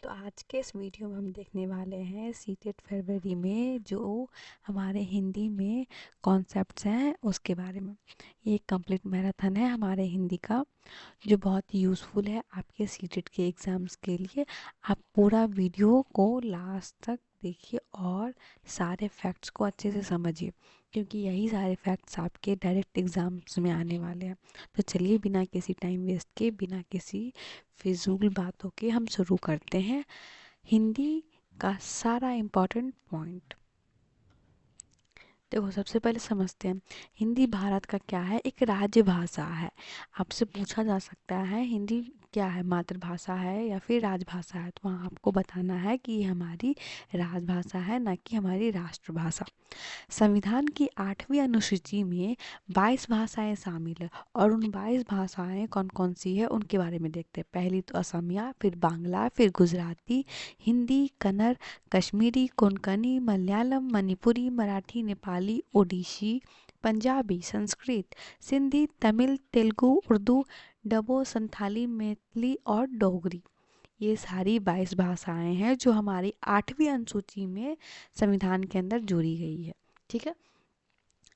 तो आज के इस वीडियो में हम देखने वाले हैं सीटेट फरवरी में जो हमारे हिंदी में कॉन्सेप्ट्स हैं उसके बारे में। ये एक कंप्लीट मैराथन है हमारे हिंदी का जो बहुत ही यूज़फुल है आपके सीटेट के एग्ज़ाम्स के लिए। आप पूरा वीडियो को लास्ट तक देखिए और सारे फैक्ट्स को अच्छे से समझिए, क्योंकि यही सारे फैक्ट्स आपके डायरेक्ट एग्ज़ाम्स में आने वाले हैं। तो चलिए बिना किसी टाइम वेस्ट के, बिना किसी फिजूल बातों के हम शुरू करते हैं हिंदी का सारा इम्पोर्टेंट पॉइंट। देखो, सबसे पहले समझते हैं हिंदी भारत का क्या है। एक राज्य भाषा है। आपसे पूछा जा सकता है हिंदी क्या है, मातृभाषा है या फिर राजभाषा है, तो वहाँ आपको बताना है कि ये हमारी राजभाषा है, ना कि हमारी राष्ट्रभाषा। संविधान की 8वीं अनुसूची में 22 भाषाएं शामिल है और उन 22 भाषाएं कौन कौन सी है उनके बारे में देखते हैं। पहली तो असमिया, फिर बांग्ला, फिर गुजराती, हिंदी, कन्नड़, कश्मीरी, कोंकणी, मलयालम, मणिपुरी, मराठी, नेपाली, ओडिशी, पंजाबी, संस्कृत, सिंधी, तमिल, तेलुगु, उर्दू, डबो, संथाली, मैथिली और डोगरी। ये सारी 22 भाषाएं हैं जो हमारी 8वीं अनुसूची में संविधान के अंदर जोड़ी गई है। ठीक है,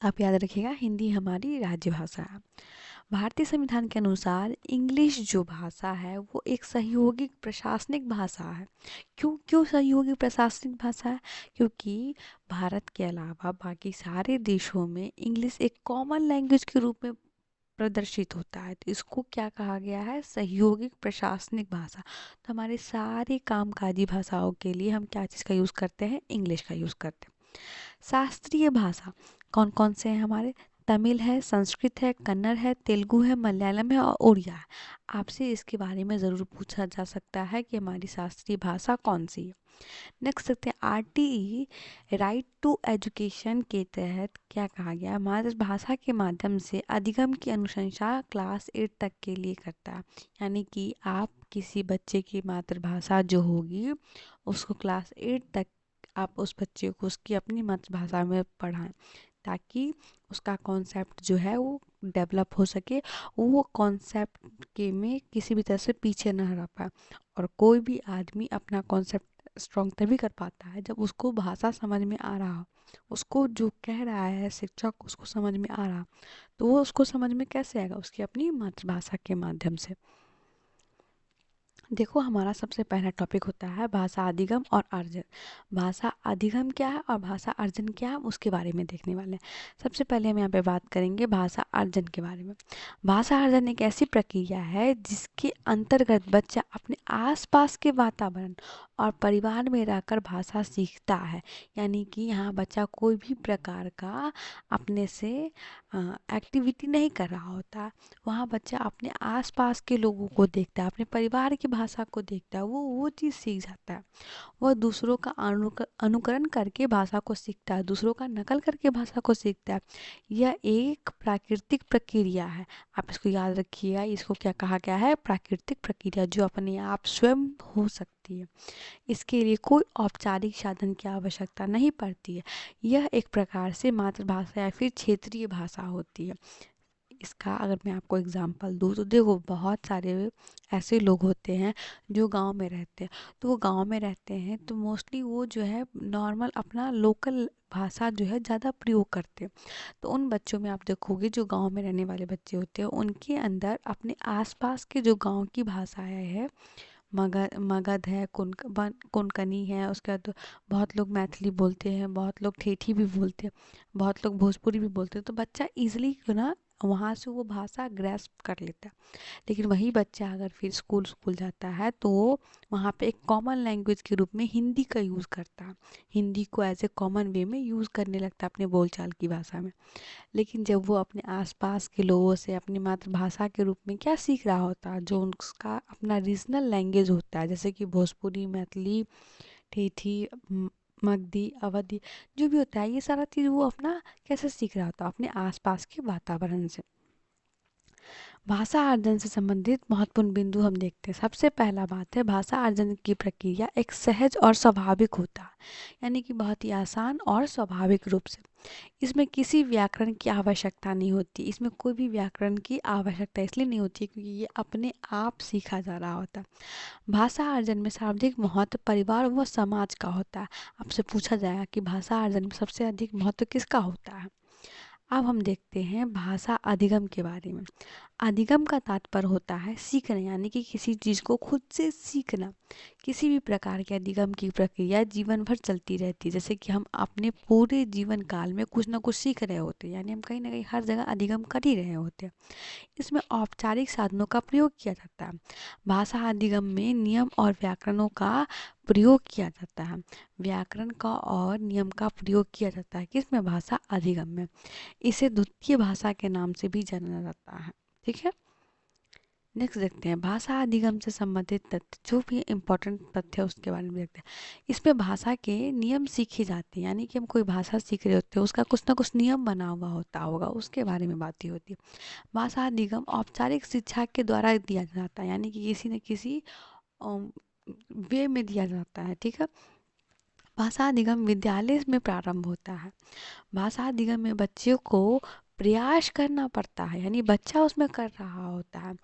आप याद रखिएगा हिंदी हमारी राज्य भाषा है। भारतीय संविधान के अनुसार इंग्लिश जो भाषा है वो एक सहयोगी प्रशासनिक भाषा है। क्यों क्यों सहयोगी प्रशासनिक भाषा है? क्योंकि भारत के अलावा बाकी सारे देशों में इंग्लिश एक कॉमन लैंग्वेज के रूप में प्रदर्शित होता है, तो इसको क्या कहा गया है? सहयोगिक प्रशासनिक भाषा। तो हमारे सारे कामकाजी भाषाओं के लिए हम क्या चीज़ का यूज़ करते हैं? इंग्लिश का यूज़ करते हैं। शास्त्रीय भाषा कौन कौन से हैं हमारे? तमिल है, संस्कृत है, कन्नड़ है, तेलुगु है, मलयालम है और उड़िया है। आपसे इसके बारे में ज़रूर पूछा जा सकता है कि हमारी शास्त्रीय भाषा कौन सी है। नेक्स्ट देखते हैं आरटीई राइट टू एजुकेशन के तहत क्या कहा गया? मातृभाषा के माध्यम से अधिगम की अनुशंसा क्लास 8 तक के लिए करता है। यानी कि आप किसी बच्चे की मातृभाषा जो होगी उसको क्लास 8 तक आप उस बच्चे को उसकी अपनी मातृभाषा में पढ़ाएं, ताकि उसका कॉन्सेप्ट जो है वो डेवलप हो सके, वो कॉन्सेप्ट के में किसी भी तरह से पीछे न रह पाए। और कोई भी आदमी अपना कॉन्सेप्ट स्ट्रॉन्ग तभी कर पाता है जब उसको भाषा समझ में आ रहा हो, उसको जो कह रहा है शिक्षक उसको समझ में आ रहा। तो वो उसको समझ में कैसे आएगा? उसकी अपनी मातृभाषा के माध्यम से। देखो, हमारा सबसे पहला टॉपिक होता है भाषा अधिगम और अर्जन। भाषा अधिगम क्या है और भाषा अर्जन क्या है, हम उसके बारे में देखने वाले हैं। सबसे पहले हम यहाँ पे बात करेंगे भाषा अर्जन के बारे में। भाषा अर्जन एक ऐसी प्रक्रिया है जिसके अंतर्गत बच्चा अपने आसपास के वातावरण और परिवार में रहकर भाषा सीखता है। यानी कि यहाँ बच्चा कोई भी प्रकार का अपने से एक्टिविटी नहीं कर रहा होता। वहाँ बच्चा अपने आसपास के लोगों को देखता है, अपने परिवार की भाषा को देखता है, वो चीज़ सीख जाता है। वह दूसरों का अनुकरण करके भाषा को सीखता है, दूसरों का नकल करके भाषा को सीखता है। यह एक प्राकृतिक प्रक्रिया है। आप इसको याद रखिएगा, इसको क्या कहा गया है? प्राकृतिक प्रक्रिया, जो अपने आप स्वयं हो सकती है। इसके लिए कोई औपचारिक साधन की आवश्यकता नहीं पड़ती है। यह एक प्रकार से मातृभाषा या फिर क्षेत्रीय भाषा होती है। इसका अगर मैं आपको एग्जांपल दूँ तो देखो, बहुत सारे ऐसे लोग होते हैं जो गांव में रहते हैं। तो वो गांव में रहते हैं तो मोस्टली वो जो है नॉर्मल अपना लोकल भाषा जो है ज़्यादा प्रयोग करते हैं। तो उन बच्चों में आप देखोगे जो गांव में रहने वाले बच्चे होते हैं उनके अंदर अपने आसपास के जो गांव की भाषाएं है, मगध मगध है, कोंकणी है, उसके बाद बहुत लोग मैथिली बोलते हैं, बहुत लोग ठेठी भी बोलते हैं, बहुत लोग भोजपुरी भी बोलते हैं। तो बच्चा इजीली ना वहाँ से वो भाषा ग्रैस्प कर लेता है। लेकिन वही बच्चा अगर फिर स्कूल स्कूल जाता है तो वो वहाँ पे एक कॉमन लैंग्वेज के रूप में हिंदी का यूज़ करता है। हिंदी को एज ए कॉमन वे में यूज़ करने लगता है अपने बोलचाल की भाषा में। लेकिन जब वो अपने आसपास के लोगों से अपनी मातृभाषा के रूप में क्या सीख रहा होता है, जो उसका अपना रीजनल लैंग्वेज होता है, जैसे कि भोजपुरी, मैथिली, ठेठी, मगधी, अवधी, जो भी होता है, ये सारा चीज़ वो अपना कैसे सीख रहा होता है? अपने आसपास के वातावरण से। भाषा अर्जन से संबंधित महत्वपूर्ण बिंदु हम देखते हैं। सबसे पहला बात है, भाषा अर्जन की प्रक्रिया एक सहज और स्वाभाविक होता है, यानी कि बहुत ही आसान और स्वाभाविक रूप से। इसमें किसी व्याकरण की आवश्यकता नहीं होती। इसमें कोई भी व्याकरण की आवश्यकता इसलिए नहीं होती क्योंकि ये अपने आप सीखा जा रहा होता है। भाषा अर्जन में सर्वाधिक महत्व परिवार व समाज का होता है। आपसे पूछा जाएगा कि भाषा अर्जन में सबसे अधिक महत्व किसका होता है। अब हम देखते हैं भाषा अधिगम के बारे में। अधिगम का तात्पर्य होता है सीखना, यानी कि किसी चीज़ को खुद से सीखना। किसी भी प्रकार के अधिगम की प्रक्रिया जीवन भर चलती रहती है। जैसे कि हम अपने पूरे जीवन काल में कुछ ना कुछ सीख रहे होते हैं, यानी हम कहीं ना कहीं हर जगह अधिगम कर ही रहे होते हैं। इसमें औपचारिक साधनों का प्रयोग किया जाता है। भाषा अधिगम में नियम और व्याकरणों का प्रयोग किया जाता है। व्याकरण का और नियम का प्रयोग किया जाता है किसमें, भाषा अधिगम में। इसे द्वितीय भाषा के नाम से भी जाना जाता है। ठीक है, नेक्स्ट देखते हैं भाषा अधिगम से संबंधित तथ्य, जो भी इम्पोर्टेंट तथ्य है उसके बारे में देखते हैं। इसमें भाषा के नियम सीखे जाते हैं, यानी कि हम कोई भाषा सीख रहे होते हैं उसका कुछ ना कुछ नियम बना हुआ होता होगा, उसके बारे में बात ही होती है। भाषा अधिगम औपचारिक शिक्षा के द्वारा दिया जाता है, यानी कि किसी न किसी वे में दिया जाता है। ठीक है, भाषा अधिगम विद्यालय में प्रारंभ होता है। भाषा अधिगम में बच्चों को प्रयास करना पड़ता है, यानी बच्चा उसमें कर रहा होता है।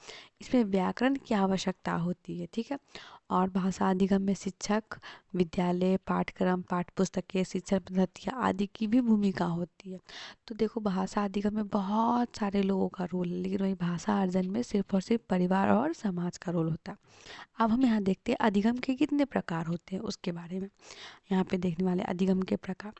इसमें व्याकरण की आवश्यकता होती है। ठीक है, और भाषा अधिगम में शिक्षक, विद्यालय, पाठ्यक्रम, पाठ्यपुस्तकें, शिक्षण पद्धतियाँ आदि की भी भूमिका होती है। तो देखो, भाषा अधिगम में बहुत सारे लोगों का रोल है, लेकिन वही भाषा अर्जन में सिर्फ और सिर्फ परिवार और समाज का रोल होता है। अब हम यहाँ देखते हैं अधिगम के कितने प्रकार होते हैं उसके बारे में। यहाँ पे देखने वाले अधिगम के प्रकार।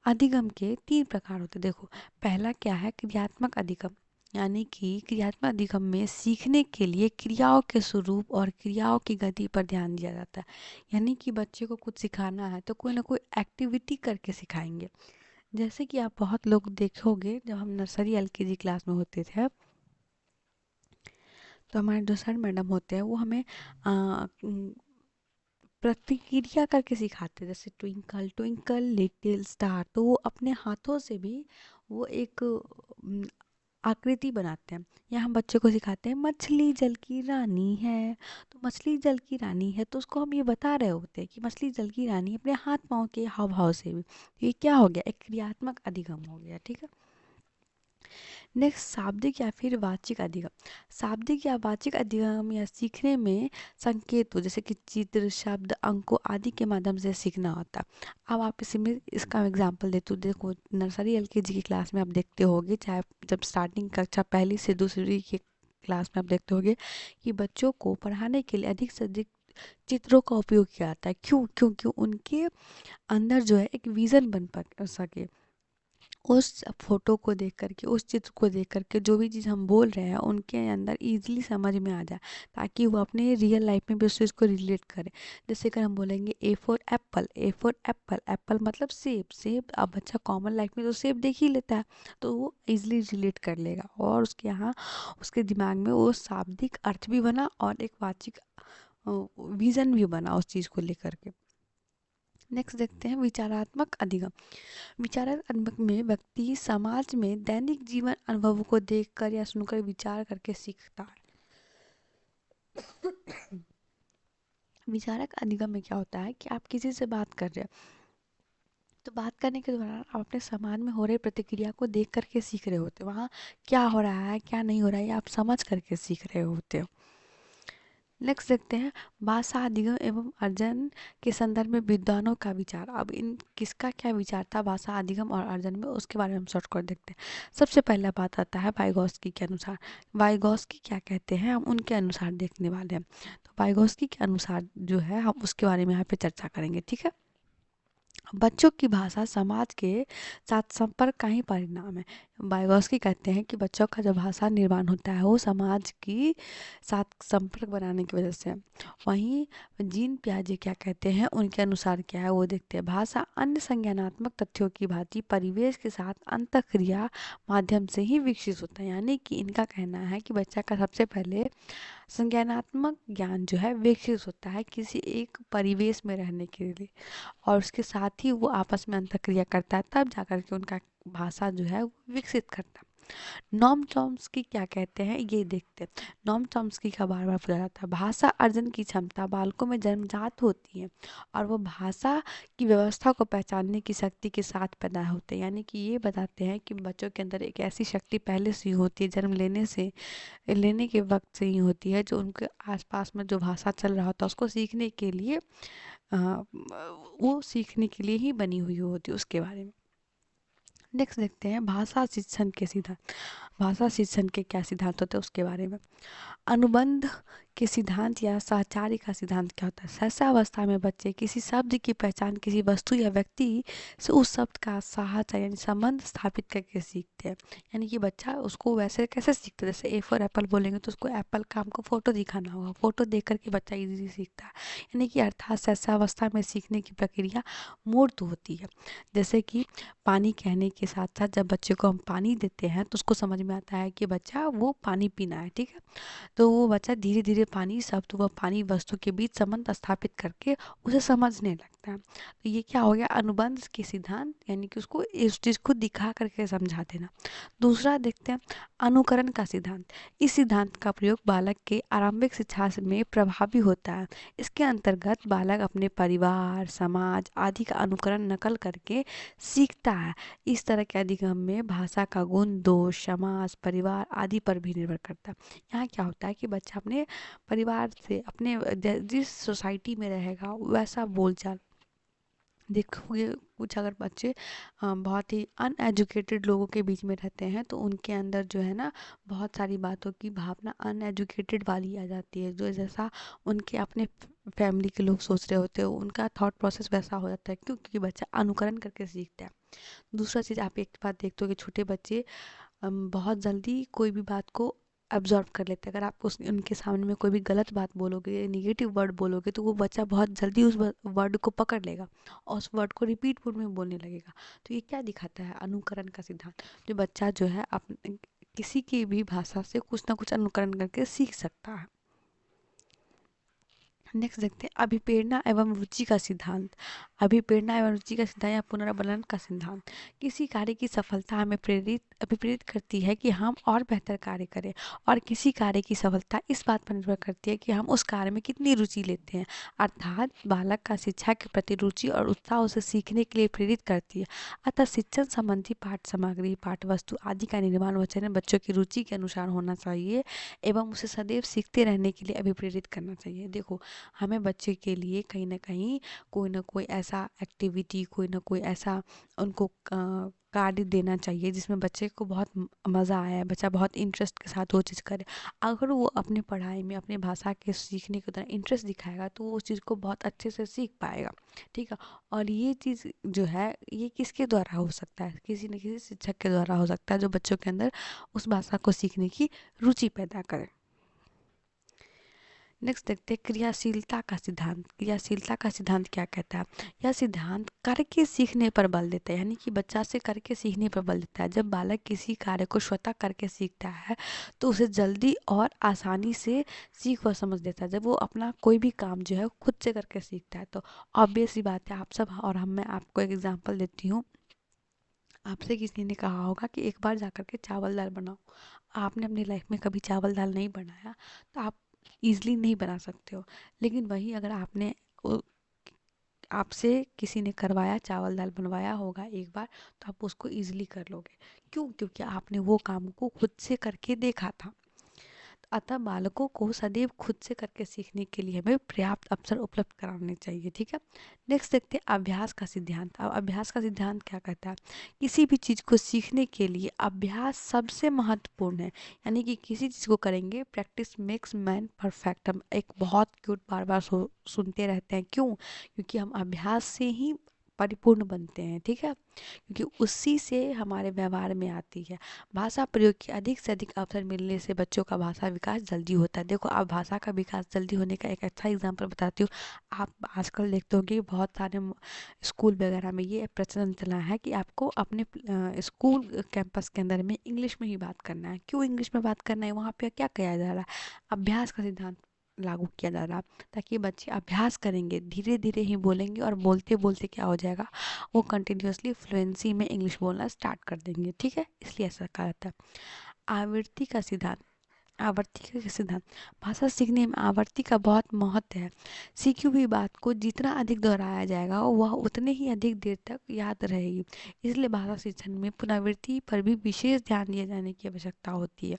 अधिगम के 3 प्रकार होते हैं। देखो, पहला क्या है, क्रियात्मक अधिगम, यानी कि क्रियात्मक अधिगम में सीखने के लिए क्रियाओं के स्वरूप और क्रियाओं की गति पर ध्यान दिया जाता है। यानी कि बच्चे को कुछ सिखाना है तो कोई ना कोई एक्टिविटी करके सिखाएंगे। जैसे कि आप बहुत लोग देखोगे, जब हम नर्सरी एलकेजी क्लास में होते थे तो हमारे जो सर मैडम होते हैं वो हमें प्रतिक्रिया करके सिखाते हैं। जैसे ट्विंकल ट्विंकल लिटिल स्टार, तो वो अपने हाथों से भी वो एक आकृति बनाते हैं। या हम बच्चे को सिखाते हैं मछली जल की रानी है, तो मछली जल की रानी है तो उसको हम ये बता रहे होते हैं कि मछली जल की रानी अपने हाथ पाँव के हाव भाव से भी। तो ये क्या हो गया, एक क्रियात्मक अधिगम हो गया। ठीक है, नेक्स्ट शाब्दिक या फिर वाचिक अधिगम। शाब्दिक या वाचिक अधिगम या सीखने में संकेत हो, जैसे कि चित्र, शब्द, अंकों आदि के माध्यम से सीखना होता है। अब आप इसी में इसका एग्जांपल देते हो। देखो, नर्सरी एलकेजी की क्लास में आप देखते होगे, चाहे जब स्टार्टिंग कक्षा पहली से दूसरी की क्लास में आप देखते होगे कि बच्चों को पढ़ाने के लिए अधिक से अधिक चित्रों का उपयोग किया जाता है। क्यों? क्योंकि उनके अंदर जो है एक विज़न बन सके। उस फोटो को देख करके, उस चित्र को देख करके जो भी चीज़ हम बोल रहे हैं उनके अंदर ईजिली समझ में आ जाए, ताकि वो अपने रियल लाइफ में भी उस चीज़ को रिलेट करें। जैसे अगर हम बोलेंगे A for Apple, A for Apple, Apple मतलब सेब, सेब अब बच्चा कॉमन लाइफ में तो सेब देख ही लेता है, तो वो ईजिली रिलेट कर लेगा और उसके यहाँ उसके दिमाग में वो शाब्दिक अर्थ भी बना और एक वाचिक विजन भी बना उस चीज़ को लेकर के। नेक्स्ट देखते हैं विचारात्मक अधिगम। विचारात्मक में व्यक्ति समाज में दैनिक जीवन अनुभवों को देखकर या सुनकर विचार करके सीखता है। विचारक अधिगम में क्या होता है कि आप किसी से बात कर रहे हो, तो बात करने के दौरान आप अपने समाज में हो रही प्रतिक्रिया को देख करके सीख रहे होते हो। वहाँ क्या हो रहा है, क्या नहीं हो रहा है, ये आप समझ करके सीख रहे होते हो। नेक्स्ट देखते हैं भाषा अधिगम एवं अर्जन के संदर्भ में विद्वानों का विचार। अब इन किसका क्या विचार था भाषा अधिगम और अर्जन में, उसके बारे में हम शॉर्टकट देखते हैं। सबसे पहला बात आता है वाइगॉस्की के अनुसार। वाइगॉस्की क्या कहते हैं हम उनके अनुसार देखने वाले हैं। तो वाइगॉस्की के अनुसार जो है हम उसके बारे में यहाँ पे चर्चा करेंगे। ठीक है, बच्चों की भाषा समाज के साथ संपर्क का ही परिणाम है। वाइगॉस्की कहते हैं कि बच्चों का जो भाषा निर्माण होता है वो समाज की साथ संपर्क बनाने की वजह से है। वहीं जीन पियाजे क्या कहते हैं, उनके अनुसार क्या है वो देखते हैं। भाषा अन्य संज्ञानात्मक तथ्यों की भांति परिवेश के साथ अंतःक्रिया माध्यम से ही विकसित होता है। यानी कि इनका कहना है कि बच्चा का सबसे पहले संज्ञानात्मक ज्ञान जो है विकसित होता है किसी एक परिवेश में रहने के लिए, और उसके साथ ही वो आपस में अंतःक्रिया करता है, तब जाकर के उनका भाषा जो है वो विकसित करता है। नॉम चॉम्स्की क्या कहते हैं ये देखते हैं। नॉम चॉम्स्की का बार बार पूछा जाता है, भाषा अर्जन की क्षमता बालकों में जन्मजात होती है और वो भाषा की व्यवस्था को पहचानने की शक्ति के साथ पैदा होते हैं। यानी कि ये बताते हैं कि बच्चों के अंदर एक ऐसी शक्ति पहले से ही होती है, जन्म लेने के वक्त से ही होती है, जो उनके आसपास में जो भाषा चल रहा होता है उसको सीखने के लिए वो सीखने के लिए ही बनी हुई होती है उसके बारे में। नेक्स्ट देखते हैं भाषा शिक्षण के सिद्धांत। भाषा शिक्षण के क्या सिद्धांत होते हैं उसके बारे में। अनुबंध के सिद्धांत या साहचर्य का सिद्धांत क्या होता है। सहसावस्था में बच्चे किसी शब्द की पहचान किसी वस्तु या व्यक्ति से उस शब्द का साहचर्य यानी संबंध स्थापित करके सीखते हैं। यानी कि बच्चा उसको वैसे कैसे सीखता है, जैसे ए फॉर एप्पल बोलेंगे तो उसको एप्पल का हमको फोटो दिखाना होगा, फोटो देख करके बच्चा इजीली सीखता है। यानी कि अर्थात सहसावस्था में सीखने की प्रक्रिया मूर्त होती है। जैसे कि पानी कहने के साथ साथ जब बच्चे को हम पानी देते हैं तो उसको समझ में आता है कि बच्चा वो पानी पीना है, ठीक है। तो वो बच्चा धीरे धीरे पानी शब्द व पानी वस्तु के बीच संबंध स्थापित करके उसे समझने लगता है। तो ये क्या हो गया, अनुबंध के सिद्धांत, यानी कि उसको इस चीज़ को दिखा करके समझा देना। दूसरा देखते हैं अनुकरण का सिद्धांत। इस सिद्धांत का प्रयोग बालक के आरंभिक शिक्षा में प्रभावी होता है। इसके अंतर्गत बालक अपने परिवार समाज आदि का अनुकरण नकल करके सीखता है। इस तरह के अधिगम में भाषा का गुण दोष समाज परिवार आदि पर भी निर्भर करता है। यहाँ क्या होता है कि बच्चा अपने परिवार से अपने जिस सोसाइटी में रहेगा वैसा बोलचाल। देखोगे कुछ अगर बच्चे बहुत ही अनएजुकेटेड लोगों के बीच में रहते हैं तो उनके अंदर जो है ना बहुत सारी बातों की भावना अनएजुकेटेड वाली आ जाती है, जो जैसा उनके अपने फैमिली के लोग सोच रहे होते हैं उनका थॉट प्रोसेस वैसा हो जाता है, क्यों? क्योंकि बच्चा अनुकरण करके सीखता है। दूसरा चीज़ आप एक बात देखते हो कि छोटे बच्चे बहुत जल्दी कोई भी बात को अब्जॉर्व कर लेते हैं। अगर आप उनके सामने में कोई भी गलत बात बोलोगे निगेटिव वर्ड बोलोगे तो वो बच्चा बहुत जल्दी उस वर्ड को पकड़ लेगा और उस वर्ड को रिपीट मोड में बोलने लगेगा। तो ये क्या दिखाता है, अनुकरण का सिद्धांत। जो बच्चा जो है अपने किसी की भी भाषा से कुछ ना कुछ अनुकरण करके सीख सकता है। नेक्स्ट देखते हैं अभिप्रेरणा एवं रुचि का सिद्धांत। अभिप्रेरणा एवं रुचि का सिद्धांत या पुनर्बलन का सिद्धांत। किसी कार्य की सफलता हमें अभिप्रेरित करती है कि हम और बेहतर कार्य करें, और किसी कार्य की सफलता इस बात पर निर्भर करती है कि हम उस कार्य में कितनी रुचि लेते हैं। अर्थात बालक का शिक्षा के प्रति रुचि और उत्साह उसे सीखने के लिए प्रेरित करती है। अतः शिक्षण संबंधी पाठ सामग्री पाठ वस्तु आदि का निर्माण व चयन बच्चों की रुचि के अनुसार होना चाहिए एवं उसे सदैव सीखते रहने के लिए अभिप्रेरित करना चाहिए। देखो, हमें बच्चे के लिए कहीं ना कोई ऐसा एक्टिविटी कोई ना कोई ऐसा उनको कार्य देना चाहिए जिसमें बच्चे को बहुत मज़ा आया, बच्चा बहुत इंटरेस्ट के साथ वो चीज़ करे। अगर वो अपने पढ़ाई में अपने भाषा के सीखने की तरह इंटरेस्ट दिखाएगा तो वो उस चीज़ को बहुत अच्छे से सीख पाएगा, ठीक है। और ये चीज़ जो है ये किसके द्वारा हो सकता है, किसी न किसी शिक्षक के द्वारा हो सकता है जो बच्चों के अंदर उस भाषा को सीखने की रुचि पैदा करे। नेक्स्ट देखते हैं क्रियाशीलता का सिद्धांत। क्रियाशीलता का सिद्धांत क्या कहता है, यह सिद्धांत करके सीखने पर बल देता है। यानी कि बच्चा से करके सीखने पर बल देता है। जब बालक किसी कार्य को स्वतः करके सीखता है तो उसे जल्दी और आसानी से सीख व समझ लेता है। जब वो अपना कोई भी काम जो है खुद से करके सीखता है तो ऑब्वियस सी बात है, आप सब और हम मैं आपको एक एग्जाम्पल देती हूँ। आपसे किसी ने कहा होगा कि एक बार जाकर के चावल दाल बनाओ। आपने अपनी लाइफ में कभी चावल दाल नहीं बनाया तो आप ईज़िली नहीं बना सकते हो। लेकिन वही अगर आपने आपसे किसी ने करवाया चावल दाल बनवाया होगा एक बार तो आप उसको ईज़िली कर लोगे। क्यों? क्योंकि आपने वो काम को खुद से करके देखा था। अतः बालकों को सदैव खुद से करके सीखने के लिए हमें पर्याप्त अवसर उपलब्ध कराने चाहिए, ठीक है। नेक्स्ट देखते हैं अभ्यास का सिद्धांत। अब अभ्यास का सिद्धांत क्या कहता है, किसी भी चीज़ को सीखने के लिए अभ्यास सबसे महत्वपूर्ण है। यानी कि किसी चीज़ को करेंगे प्रैक्टिस मेक्स मैन परफेक्ट। हम एक बहुत क्यूट बार बार सुनते रहते हैं, क्यों? क्योंकि हम अभ्यास से ही परिपूर्ण बनते हैं, ठीक है। क्योंकि उसी से हमारे व्यवहार में आती है। भाषा प्रयोग के अधिक से अधिक अवसर मिलने से बच्चों का भाषा विकास जल्दी होता है। देखो, आप भाषा का विकास जल्दी होने का एक अच्छा एग्जांपल बताती हूँ। आप आजकल देखते होंगे कि बहुत सारे स्कूल वगैरह में ये प्रचलन चला है कि आपको अपने स्कूल कैंपस के अंदर में इंग्लिश में ही बात करना है। क्यों इंग्लिश में बात करना है? वहाँ पे क्या किया जा रहा है, अभ्यास का सिद्धांत लागू किया जा रहा है, ताकि बच्चे अभ्यास करेंगे, धीरे धीरे ही बोलेंगे और बोलते बोलते क्या हो जाएगा, वो कंटिन्यूअसली फ्लुएंसी में इंग्लिश बोलना स्टार्ट कर देंगे। ठीक है, इसलिए ऐसा कहा जाता है। आवृत्ति का सिद्धांत। आवर्ती का सिद्धांत। भाषा सीखने में आवर्ती का बहुत महत्व है। सीखी हुई बात को जितना अधिक दोहराया जाएगा वह उतने ही अधिक देर तक याद रहेगी। इसलिए भाषा शिक्षण में पुनरावृत्ति पर भी विशेष ध्यान दिए जाने की आवश्यकता होती है।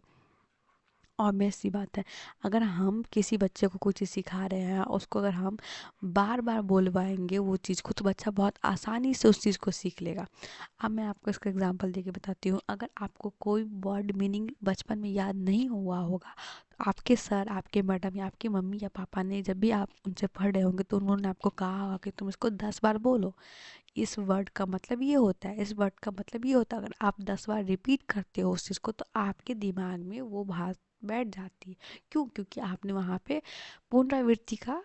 ऑब्वियस सी बात है, अगर हम किसी बच्चे को कोई चीज़ सिखा रहे हैं, उसको अगर हम बार बार बोलवाएंगे वो चीज़ को, तो बच्चा बहुत आसानी से उस चीज़ को सीख लेगा। अब मैं आपको इसका एग्जांपल देके बताती हूँ। अगर आपको कोई वर्ड मीनिंग बचपन में याद नहीं हुआ होगा, तो आपके सर, आपके मैडम या आपकी मम्मी या पापा ने जब भी आप उनसे पढ़ रहे होंगे तो उन्होंने आपको कहा होगा कि तुम इसको 10 बार बोलो। इस वर्ड का मतलब ये होता है, इस वर्ड का मतलब ये होता है। अगर आप 10 बार रिपीट करते हो उस चीज़ को, तो आपके दिमाग में वो बात बैठ जाती है। क्यों? क्योंकि आपने वहाँ पे पुनरावृत्ति का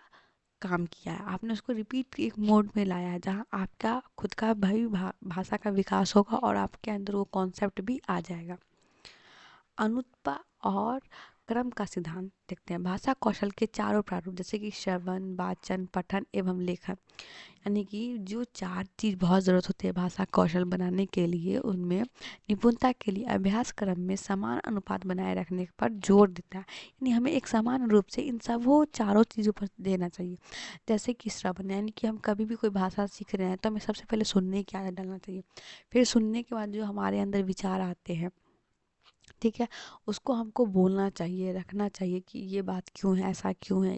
काम किया है, आपने उसको रिपीट एक मोड में लाया है, जहाँ आपका खुद का भाषा का विकास होगा और आपके अंदर वो कॉन्सेप्ट भी आ जाएगा। अनुत्पा और क्रम का सिद्धांत देखते हैं। भाषा कौशल के चारों प्रारूप, जैसे कि श्रवण, वाचन, पठन एवं लेखन, यानी कि जो 4 चीज़ बहुत ज़रूरत होती है भाषा कौशल बनाने के लिए, उनमें निपुणता के लिए अभ्यास क्रम में समान अनुपात बनाए रखने पर जोर देता है। यानी हमें एक समान रूप से इन सब वो चारों चीज़ों पर देना चाहिए। जैसे कि श्रवण, यानी कि हम कभी भी कोई भाषा सीख रहे हैं तो हमें सबसे पहले सुनने की आदत डालना चाहिए। फिर सुनने के बाद जो हमारे अंदर विचार आते हैं, ठीक है, उसको हमको बोलना चाहिए, रखना चाहिए कि ये बात क्यों है,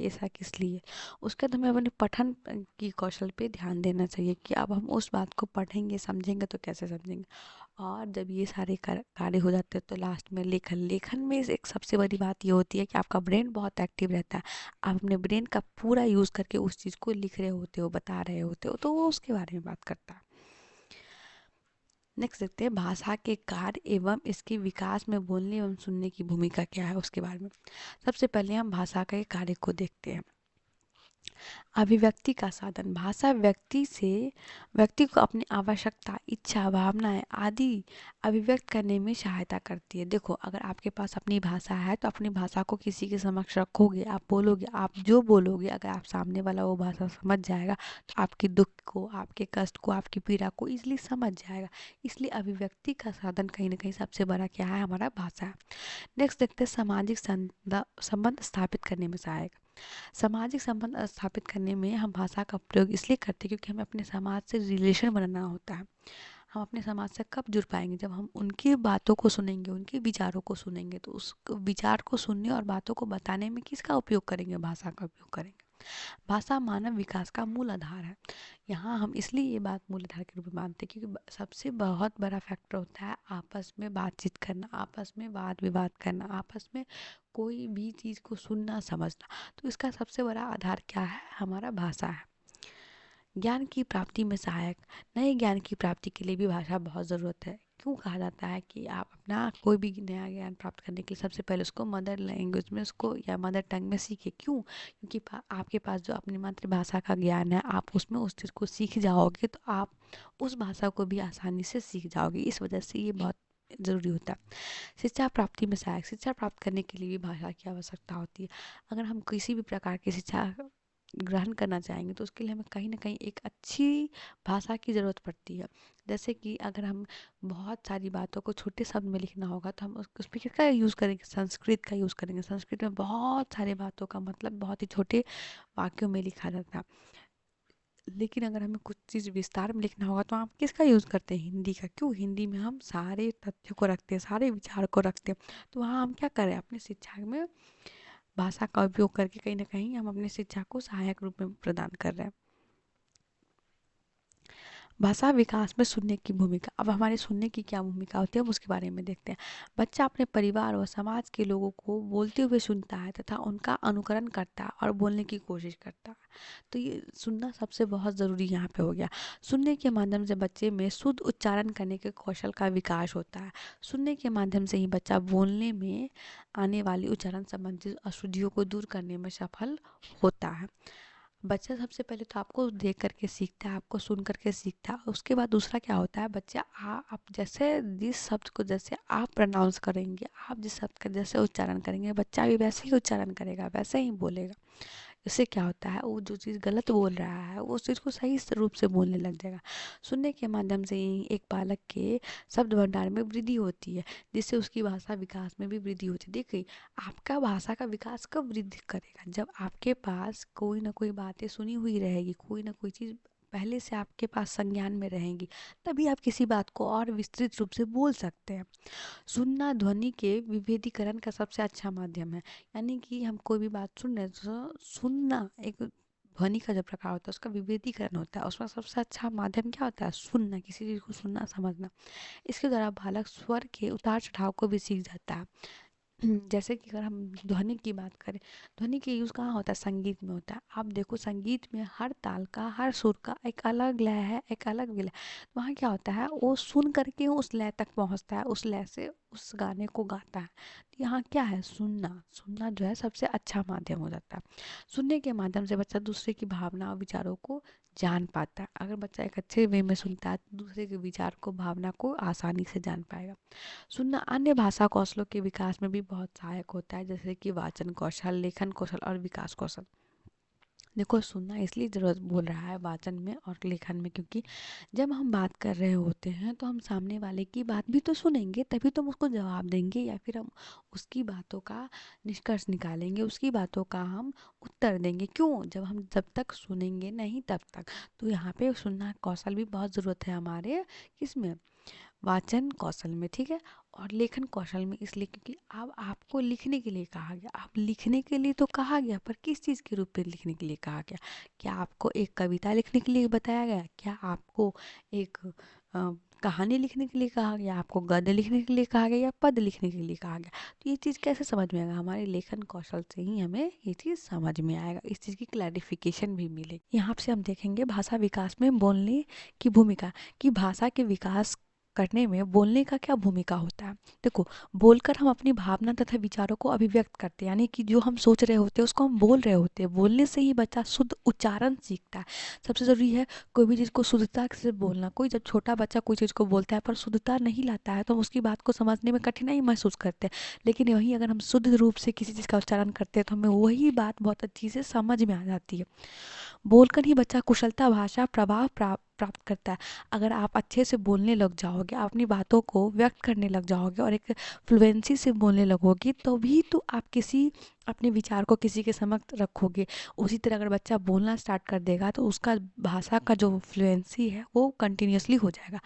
ऐसा किस लिए। उसके बाद हमें अपने पठन की कौशल पे ध्यान देना चाहिए कि अब हम उस बात को पढ़ेंगे, समझेंगे तो कैसे समझेंगे। और जब ये सारे कार्य हो जाते हैं तो लास्ट में लेखन। लेखन में एक सबसे बड़ी बात ये होती है कि आपका ब्रेन बहुत एक्टिव रहता है। आप अपने ब्रेन का पूरा यूज़ करके उस चीज़ को लिख रहे होते हो, बता रहे होते हो, तो वो उसके बारे में बात करता है। नेक्स्ट देखते हैं भाषा के कार्य एवं इसके विकास में बोलने एवं सुनने की भूमिका क्या है, उसके बारे में। सबसे पहले हम भाषा के कार्य को देखते हैं। अभिव्यक्ति का साधन। भाषा व्यक्ति को अपनी आवश्यकता, इच्छा, भावनाएं आदि अभिव्यक्त करने में सहायता करती है। देखो, अगर आपके पास अपनी भाषा है तो अपनी भाषा को किसी के समक्ष रखोगे, आप बोलोगे, आप जो बोलोगे अगर आप सामने वाला वो भाषा समझ जाएगा तो आपके दुख को, आपके कष्ट को, आपकी पीड़ा को इजीली समझ जाएगा। इसलिए अभिव्यक्ति का साधन कहीं ना कहीं सबसे बड़ा क्या है, हमारा भाषा है। नेक्स्ट देखते हैं सामाजिक संबंध स्थापित करने में सहायक। सामाजिक संबंध स्थापित करने में हम भाषा का प्रयोग इसलिए करते हैं क्योंकि हमें अपने समाज से रिलेशन बनाना होता है। हम अपने समाज से कब जुड़ पाएंगे, जब हम उनकी बातों को सुनेंगे, उनके विचारों को सुनेंगे। तो उस विचार को सुनने और बातों को बताने में किसका उपयोग करेंगे, भाषा का उपयोग करेंगे। भाषा मानव विकास का मूल आधार है। यहाँ हम इसलिए ये बात मूल आधार के रूप में मानते हैं क्योंकि सबसे बहुत बड़ा फैक्टर होता है आपस में बातचीत करना, आपस में वाद विवाद करना, आपस में कोई भी चीज़ को सुनना, समझना। तो इसका सबसे बड़ा आधार क्या है, हमारा भाषा है। ज्ञान की प्राप्ति में सहायक। नए ज्ञान की प्राप्ति के लिए भी भाषा बहुत ज़रूरत है। क्यों कहा जाता है कि आप अपना कोई भी नया ज्ञान प्राप्त करने के लिए सबसे पहले उसको मदर लैंग्वेज में उसको या मदर टंग में सीखे। क्यों? क्योंकि आपके पास जो अपनी मातृभाषा का ज्ञान है, आप उसमें उस चीज़ को सीख जाओगे तो आप उस भाषा को भी आसानी से सीख जाओगे। इस वजह से ये बहुत ज़रूरी होता है। शिक्षा प्राप्ति में सहायक। शिक्षा प्राप्त करने के लिए भी भाषा की आवश्यकता होती है। अगर हम किसी भी प्रकार की शिक्षा ग्रहण करना चाहेंगे तो उसके लिए हमें कहीं ना कहीं एक अच्छी भाषा की ज़रूरत पड़ती है। जैसे कि अगर हम बहुत सारी बातों को छोटे शब्द में लिखना होगा तो हम उसमें किसका यूज़ करेंगे, संस्कृत का यूज़ करेंगे। संस्कृत में बहुत सारे बातों का मतलब बहुत ही छोटे वाक्यों में लिखा जाता है। लेकिन अगर हमें कुछ चीज़ विस्तार में लिखना होगा तो हम किसका यूज़ करते हैं, हिंदी का। क्यों? हिंदी में हम सारे तथ्यों को रखते हैं, सारे विचार को रखते हैं। तो वहाँ हम क्या करें, अपने शिक्षा में भाषा का उपयोग करके कहीं ना कहीं हम अपनी शिक्षा को सहायक रूप में प्रदान कर रहे हैं। भाषा विकास में सुनने की भूमिका। अब हमारे सुनने की क्या भूमिका होती है, हम उसके बारे में देखते हैं। बच्चा अपने परिवार और समाज के लोगों को बोलते हुए सुनता है तथा उनका अनुकरण करता है और बोलने की कोशिश करता है। तो ये सुनना सबसे बहुत ज़रूरी यहाँ पे हो गया। सुनने के माध्यम से बच्चे में शुद्ध उच्चारण करने के कौशल का विकास होता है। सुनने के माध्यम से ही बच्चा बोलने में आने वाली उच्चारण संबंधित अशुद्धियों को दूर करने में सफल होता है। बच्चा सबसे पहले तो आपको देख करके सीखता है, आपको सुन करके सीखता है। उसके बाद दूसरा क्या होता है, बच्चा आप जैसे जिस शब्द को जैसे आप प्रोनाउंस करेंगे, आप जिस शब्द का जैसे उच्चारण करेंगे, बच्चा भी वैसे ही उच्चारण करेगा, वैसे ही बोलेगा। इससे क्या होता है, वो जो चीज़ गलत बोल रहा है वो उस चीज़ को सही रूप से बोलने लग जाएगा। सुनने के माध्यम से ही एक बालक के शब्द भंडार में वृद्धि होती है, जिससे उसकी भाषा विकास में भी वृद्धि होती है। देखिए, आपका भाषा का विकास कब वृद्धि करेगा, जब आपके पास कोई ना कोई बातें सुनी हुई रहेगी, कोई ना कोई चीज़ पहले से आपके पास संज्ञान में रहेंगी, तभी आप किसी बात को और विस्तृत रूप से बोल सकते हैं। सुनना ध्वनि के विभेदीकरण का सबसे अच्छा माध्यम है। यानी कि हम कोई भी बात सुन रहे हैं तो सुनना एक ध्वनि का जो प्रकार होता है उसका विभेदीकरण होता है। उसमें सबसे अच्छा माध्यम क्या होता है, सुनना, किसी चीज़ को सुनना समझना। इसके द्वारा बालक स्वर के उतार चढ़ाव को भी सीख जाता है। जैसे कि अगर हम ध्वनि की बात करें, ध्वनि के यूज़ कहाँ होता है, संगीत में होता है। आप देखो, संगीत में हर ताल का, हर सुर का एक अलग लय है, एक अलग विलय। वहाँ क्या होता है, वो सुन करके उस लय तक पहुँचता है, उस लय से उस गाने को गाता है। तो यहाँ क्या है, सुनना, सुनना जो है सबसे अच्छा माध्यम हो जाता है। सुनने के माध्यम से बच्चा दूसरे की भावना और विचारों को जान पाता है। अगर बच्चा एक अच्छे वे में सुनता है तो दूसरे के विचार को, भावना को आसानी से जान पाएगा। सुनना अन्य भाषा कौशलों के विकास में भी बहुत सहायक होता है, जैसे कि वाचन कौशल, लेखन कौशल और विकास कौशल। देखो, सुनना इसलिए जरूरत बोल रहा है वाचन में और लेखन में, क्योंकि जब हम बात कर रहे होते हैं तो हम सामने वाले की बात भी तो सुनेंगे, तभी तो हम उसको जवाब देंगे, या फिर हम उसकी बातों का निष्कर्ष निकालेंगे, उसकी बातों का हम उत्तर देंगे। क्यों, जब तक सुनेंगे नहीं तब तक। तो यहाँ पे सुनना कौशल भी बहुत ज़रूरत है हमारे, किसमें, वाचन कौशल में, ठीक है। और लेखन कौशल में इसलिए क्योंकि अब आपको लिखने के लिए कहा गया, आप लिखने के लिए तो कहा गया, पर किस चीज़ के रूप में लिखने के लिए कहा गया। क्या आपको एक कविता लिखने के लिए बताया गया, क्या आपको एक कहानी लिखने के लिए कहा गया, आपको गद्य लिखने के लिए कहा गया, या पद लिखने के लिए कहा गया। तो ये चीज़ कैसे समझ में आएगा, हमारे लेखन कौशल से ही हमें ये चीज़ समझ में आएगा, इस चीज़ की क्लैरिफिकेशन भी मिलेगी। यहाँ से हम देखेंगे भाषा विकास में बोलने की भूमिका, कि भाषा के विकास करने में बोलने का क्या भूमिका होता है। देखो, बोलकर हम अपनी भावना तथा विचारों को अभिव्यक्त करते हैं, यानी कि जो हम सोच रहे होते हैं उसको हम बोल रहे होते हैं। बोलने से ही बच्चा शुद्ध उच्चारण सीखता है। सबसे ज़रूरी है कोई भी चीज़ को शुद्धता से बोलना। कोई जब छोटा बच्चा कोई चीज़ को बोलता है पर शुद्धता नहीं लाता है तो हम उसकी बात को समझने में कठिनाई महसूस करते हैं। लेकिन वहीं अगर हम शुद्ध रूप से किसी चीज़ का उच्चारण करते हैं तो हमें वही बात बहुत अच्छी से समझ में आ जाती है। बोलकर ही बच्चा कुशलता, भाषा प्रभाव प्राप्त करता है। अगर आप अच्छे से बोलने लग जाओगे, अपनी बातों को व्यक्त करने लग जाओगे और एक फ्लुएंसी से बोलने लगोगे, तभी तो आप किसी अपने विचार को किसी के समक्ष रखोगे। उसी तरह अगर बच्चा बोलना स्टार्ट कर देगा तो उसका भाषा का जो फ्लुएंसी है वो कंटिन्यूअसली हो जाएगा।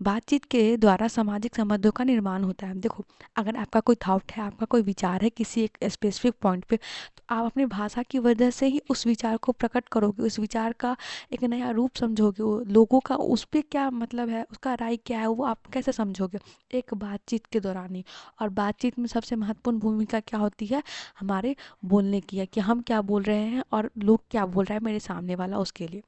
बातचीत के द्वारा सामाजिक संबंधों का निर्माण होता है। देखो, अगर आपका कोई थॉट है, आपका कोई विचार है किसी एक स्पेसिफिक पॉइंट पे, तो आप अपनी भाषा की वजह से ही उस विचार को प्रकट करोगे, उस विचार का एक नया रूप समझोगे, वो लोगों का उस पे क्या मतलब है, उसका राय क्या है, वो आप कैसे समझोगे, एक बातचीत के दौरान ही। और बातचीत में सबसे महत्वपूर्ण भूमिका क्या होती है, हमारे बोलने की है, कि हम क्या बोल रहे हैं और लोग क्या बोल रहा है मेरे सामने वाला, उसके लिए।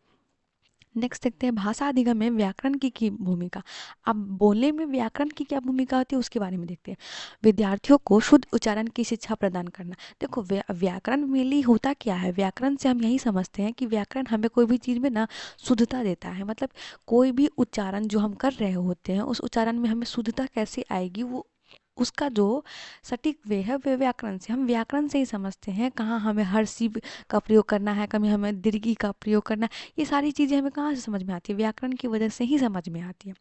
नेक्स्ट देखते हैं भाषा अधिगम में व्याकरण की भूमिका। अब बोलने में व्याकरण की क्या भूमिका होती है उसके बारे में देखते हैं। विद्यार्थियों को शुद्ध उच्चारण की शिक्षा प्रदान करना। देखो, व्याकरण मेनली होता क्या है, व्याकरण से हम यही समझते हैं कि व्याकरण हमें कोई भी चीज़ में ना शुद्धता देता है। मतलब कोई भी उच्चारण जो हम कर रहे होते हैं उस उच्चारण में हमें शुद्धता कैसे आएगी, वो उसका जो सटीक वे है वे व्याकरण से, हम व्याकरण से ही समझते हैं कहाँ हमें हर्षी का प्रयोग करना है, कभी हमें दीर्घी का प्रयोग करना है। ये सारी चीज़ें हमें कहाँ से समझ में आती है, व्याकरण की वजह से ही समझ में आती है।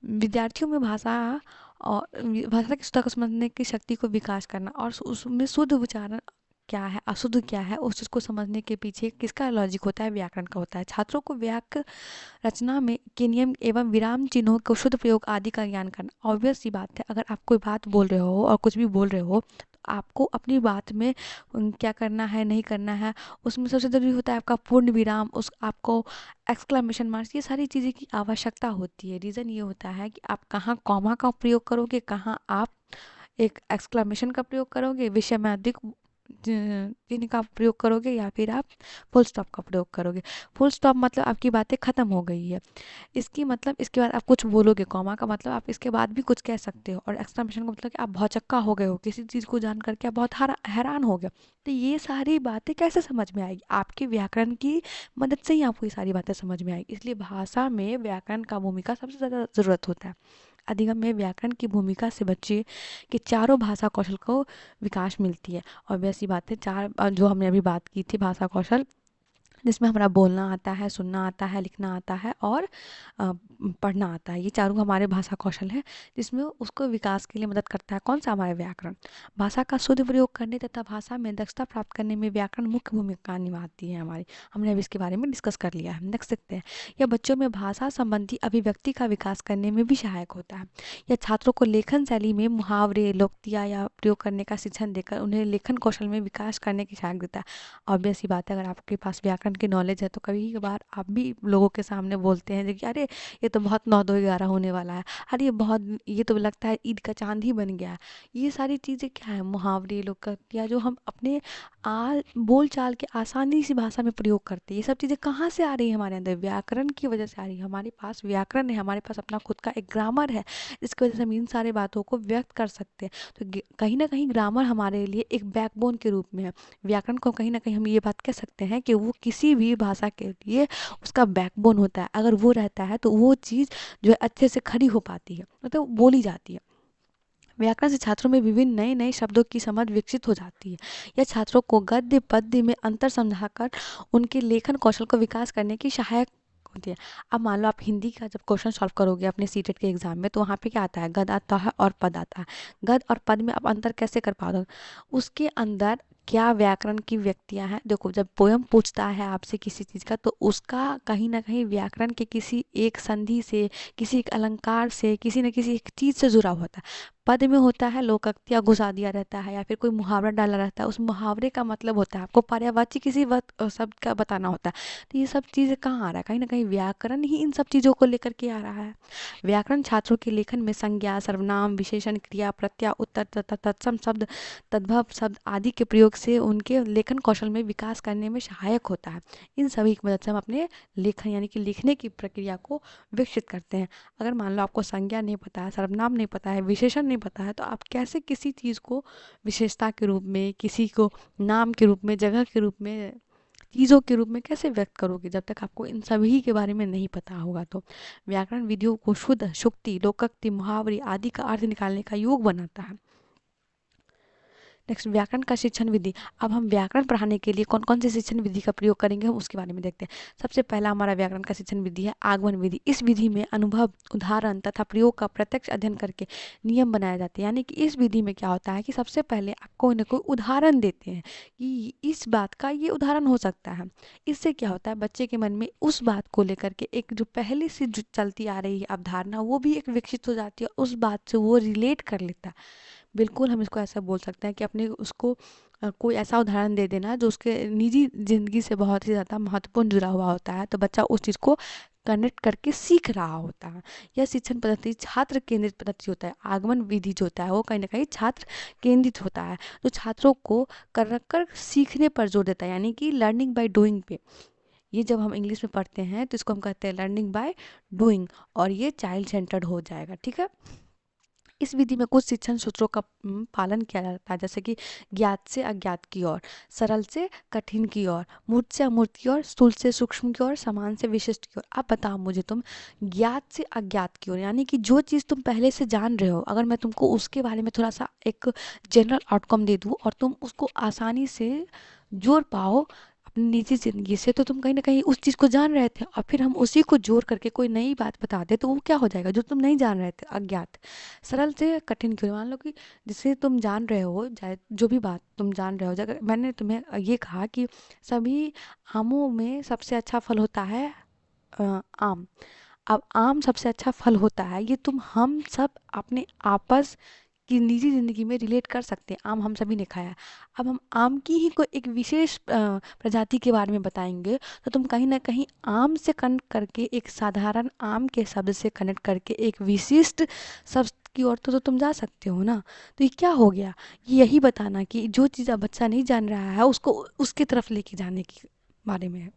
विद्यार्थियों में भाषा और भाषा की शुद्धता को समझने की शक्ति को विकास करना और उसमें शुद्ध उच्चारण क्या है, अशुद्ध क्या है, उस चीज़ को समझने के पीछे किसका लॉजिक होता है, व्याकरण का होता है। छात्रों को वाक्य रचना में के नियम एवं विराम चिन्हों को शुद्ध प्रयोग आदि का ज्ञान करना। ऑब्वियस सी बात है, अगर आप कोई बात बोल रहे हो और कुछ भी बोल रहे हो तो आपको अपनी बात में क्या करना है, नहीं करना है, उसमें सबसे ज़रूरी होता है आपका पूर्ण विराम, उस आपको एक्सक्लेमेशन मार्क्स, ये सारी चीज़ें की आवश्यकता होती है। रीज़न ये होता है कि आप कहाँ कॉमा का प्रयोग करोगे, कहाँ आप एक एक्सक्लेमेशन का प्रयोग करोगे, विषय में अधिक चिन्ह का प्रयोग करोगे या फिर आप फुल स्टॉप का प्रयोग करोगे। फुल स्टॉप मतलब आपकी बातें खत्म हो गई है, इसकी मतलब इसके बाद आप कुछ बोलोगे। कॉमा का मतलब आप इसके बाद भी कुछ कह सकते हो। और एक्सक्लेमेशन का मतलब कि आप भौचक्का हो गए हो, किसी चीज़ को जान करके आप बहुत हैरान हो गए। तो ये सारी बातें कैसे समझ में आएगी? आपके व्याकरण की मदद से ही आपको ये सारी बातें समझ में आएगी। इसलिए भाषा में व्याकरण का भूमिका सबसे ज़्यादा ज़रूरत होता है। अधिगम में व्याकरण की भूमिका से बच्चे के चारों भाषा कौशल को विकास मिलती है। और वैसी बातें चार जो हमने अभी बात की थी भाषा कौशल, जिसमें हमारा बोलना आता है, सुनना आता है, लिखना आता है और पढ़ना आता है। ये चारों हमारे भाषा कौशल है, जिसमें उसको विकास के लिए मदद करता है कौन सा? हमारा व्याकरण। भाषा का शुद्ध प्रयोग करने तथा भाषा में दक्षता प्राप्त करने में व्याकरण मुख्य भूमिका निभाती है हमारी। हमने अभी इसके बारे में डिस्कस कर लिया है। नेक्स्ट देखते हैं। यह बच्चों में भाषा संबंधी अभिव्यक्ति का विकास करने में भी सहायक होता है। यह छात्रों को लेखन शैली में मुहावरे, लोकोक्तियाँ या प्रयोग करने का शिक्षण देकर उन्हें लेखन कौशल में विकास करने की सहायक देता है। ऑब्वियस सी बात है, अगर आपके पास व्याकरण की नॉलेज है तो कभी कभार आप भी लोगों के सामने बोलते हैं कि अरे ये तो बहुत 9 2 11 होने वाला है, अरे ये तो लगता है ईद का चांद ही बन गया है। ये सारी चीज़ें क्या है? मुहावरे, लोकोक्तियाँ जो हम अपने बोल चाल के आसानी सी भाषा में प्रयोग करते हैं। ये सब चीज़ें कहाँ से आ रही है? हमारे अंदर व्याकरण की वजह से आ रही है। हमारे पास व्याकरण है, हमारे पास अपना खुद का एक ग्रामर है, जिसकी वजह से हम इन सारे बातों को व्यक्त कर सकते हैं। तो कहीं ना कहीं ग्रामर हमारे लिए एक बैकबोन के रूप में है। व्याकरण को कहीं ना कहीं हम ये बात कह सकते हैं कि वो किसी भी भाषा के लिए उसका बैकबोन होता है। अगर वो रहता है तो वो चीज़ जो है अच्छे से खड़ी हो पाती है, मतलब बोली जाती है। व्याकरण से छात्रों में विभिन्न नए नए शब्दों की समझ विकसित हो जाती है। यह छात्रों को गद्य पद्य में अंतर समझाकर उनके लेखन कौशल को विकास करने की सहायक होती है। अब मान लो आप हिंदी का जब क्वेश्चन सॉल्व करोगे अपने सीटेट के एग्जाम में, तो वहाँ पे क्या आता है? गद्य आता है और पद आता है। गद्य और पद में आप अंतर कैसे कर पाओगे? उसके अंदर क्या व्याकरण की व्यक्तियाँ हैं? देखो, जब पोयम पूछता है आपसे किसी चीज़ का, तो उसका कहीं ना कहीं व्याकरण के किसी एक संधि से, किसी एक अलंकार से, किसी न किसी एक चीज़ से जुड़ा होता है। पद में होता है लोकोक्तियाँ घुसा दिया रहता है या फिर कोई मुहावरा डाला रहता है। उस मुहावरे का मतलब होता है आपको पर्यायवाची किसी शब्द का बताना होता है। तो ये सब चीज़ें कहाँ आ रहा है? कहीं ना कहीं व्याकरण ही इन सब चीज़ों को लेकर के आ रहा है। व्याकरण छात्रों के लेखन में संज्ञा, सर्वनाम, विशेषण, क्रिया, प्रत्यय, उत्तर तथा तत्सम शब्द, तद्भव शब्द आदि के प्रयोग से उनके लेखन कौशल में विकास करने में सहायक होता है। इन सभी की मदद से हम अपने लेखन यानी कि लिखने की प्रक्रिया को विकसित करते हैं। अगर मान लो आपको संज्ञा नहीं पता है, सर्वनाम नहीं पता है, विशेषण नहीं पता है, तो आप कैसे किसी चीज़ को विशेषता के रूप में, किसी को नाम के रूप में, जगह के रूप में, चीज़ों के रूप में कैसे व्यक्त करोगे जब तक आपको इन सभी के बारे में नहीं पता होगा? तो व्याकरण विधियों को शुद्ध, शुक्ति, लोकोक्ति, मुहावरे आदि का अर्थ निकालने का योग बनाता है। नेक्स्ट, व्याकरण का शिक्षण विधि। अब हम व्याकरण पढ़ाने के लिए कौन कौन सी शिक्षण विधि का प्रयोग करेंगे, हम उसके बारे में देखते हैं। सबसे पहला हमारा व्याकरण का शिक्षण विधि है आगमन विधि। इस विधि में अनुभव, उदाहरण तथा प्रयोग का प्रत्यक्ष अध्ययन करके नियम बनाए जाते हैं। यानी कि इस विधि में क्या होता है कि सबसे पहले आप कोई ना कोई उदाहरण देते हैं कि इस बात का ये उदाहरण हो सकता है। इससे क्या होता है, बच्चे के मन में उस बात को लेकर के एक जो पहले से जो चलती आ रही है अवधारणा, वो भी एक विकसित हो जाती है। उस बात से वो रिलेट कर लेता है। बिल्कुल हम इसको ऐसा बोल सकते हैं कि अपने उसको कोई ऐसा उदाहरण दे देना जो उसके निजी ज़िंदगी से बहुत ही ज़्यादा महत्वपूर्ण जुड़ा हुआ होता है, तो बच्चा उस चीज़ को कनेक्ट करके सीख रहा होता है। यह शिक्षण पद्धति छात्र केंद्रित पद्धति होता है। आगमन विधि जो होता है वो कहीं ना कहीं छात्र केंद्रित होता है, जो छात्रों को कर सीखने पर जोर देता है, यानी कि लर्निंग बाय डूइंग पे। ये जब हम इंग्लिश में पढ़ते हैं तो इसको हम कहते हैं लर्निंग बाय डूइंग, और ये चाइल्ड सेंटर्ड हो जाएगा। ठीक है। इस विधि में कुछ शिक्षण सूत्रों का पालन किया जाता है, जैसे कि ज्ञात से अज्ञात की ओर, सरल से कठिन की ओर, मूर्त से अमूर्त की ओर, स्थूल से सूक्ष्म की ओर, समान से विशिष्ट की ओर। अब बताओ मुझे तुम, ज्ञात से अज्ञात की ओर यानी कि जो चीज़ तुम पहले से जान रहे हो, अगर मैं तुमको उसके बारे में थोड़ा सा एक जनरल आउटकम दे दूँ और तुम उसको आसानी से जोड़ पाओ अपनी निजी ज़िंदगी से, तो तुम कहीं न कहीं उस चीज़ को जान रहे थे और फिर हम उसी को जोड़ करके कोई नई बात बता दें, तो वो क्या हो जाएगा? जो तुम नहीं जान रहे थे, अज्ञात। सरल से कठिन की ओर, मान लो कि जिसे तुम जान रहे हो, चाहे जो भी बात तुम जान रहे हो, अगर मैंने तुम्हें ये कहा कि सभी आमों में सबसे अच्छा फल होता है आम। अब आम सबसे अच्छा फल होता है, ये हम सब अपने आपस की निजी ज़िंदगी में रिलेट कर सकते हैं। आम हम सभी ने खाया है। अब हम आम की ही कोई एक विशेष प्रजाति के बारे में बताएंगे, तो तुम कहीं ना कहीं आम से कनेक्ट करके, एक साधारण आम के शब्द से कनेक्ट करके एक विशिष्ट शब्द की ओर तो तुम जा सकते हो ना। तो ये क्या हो गया, ये यही बताना कि जो चीज़ बच्चा नहीं जान रहा है उसको उसकी तरफ लेके जाने की बारे में है।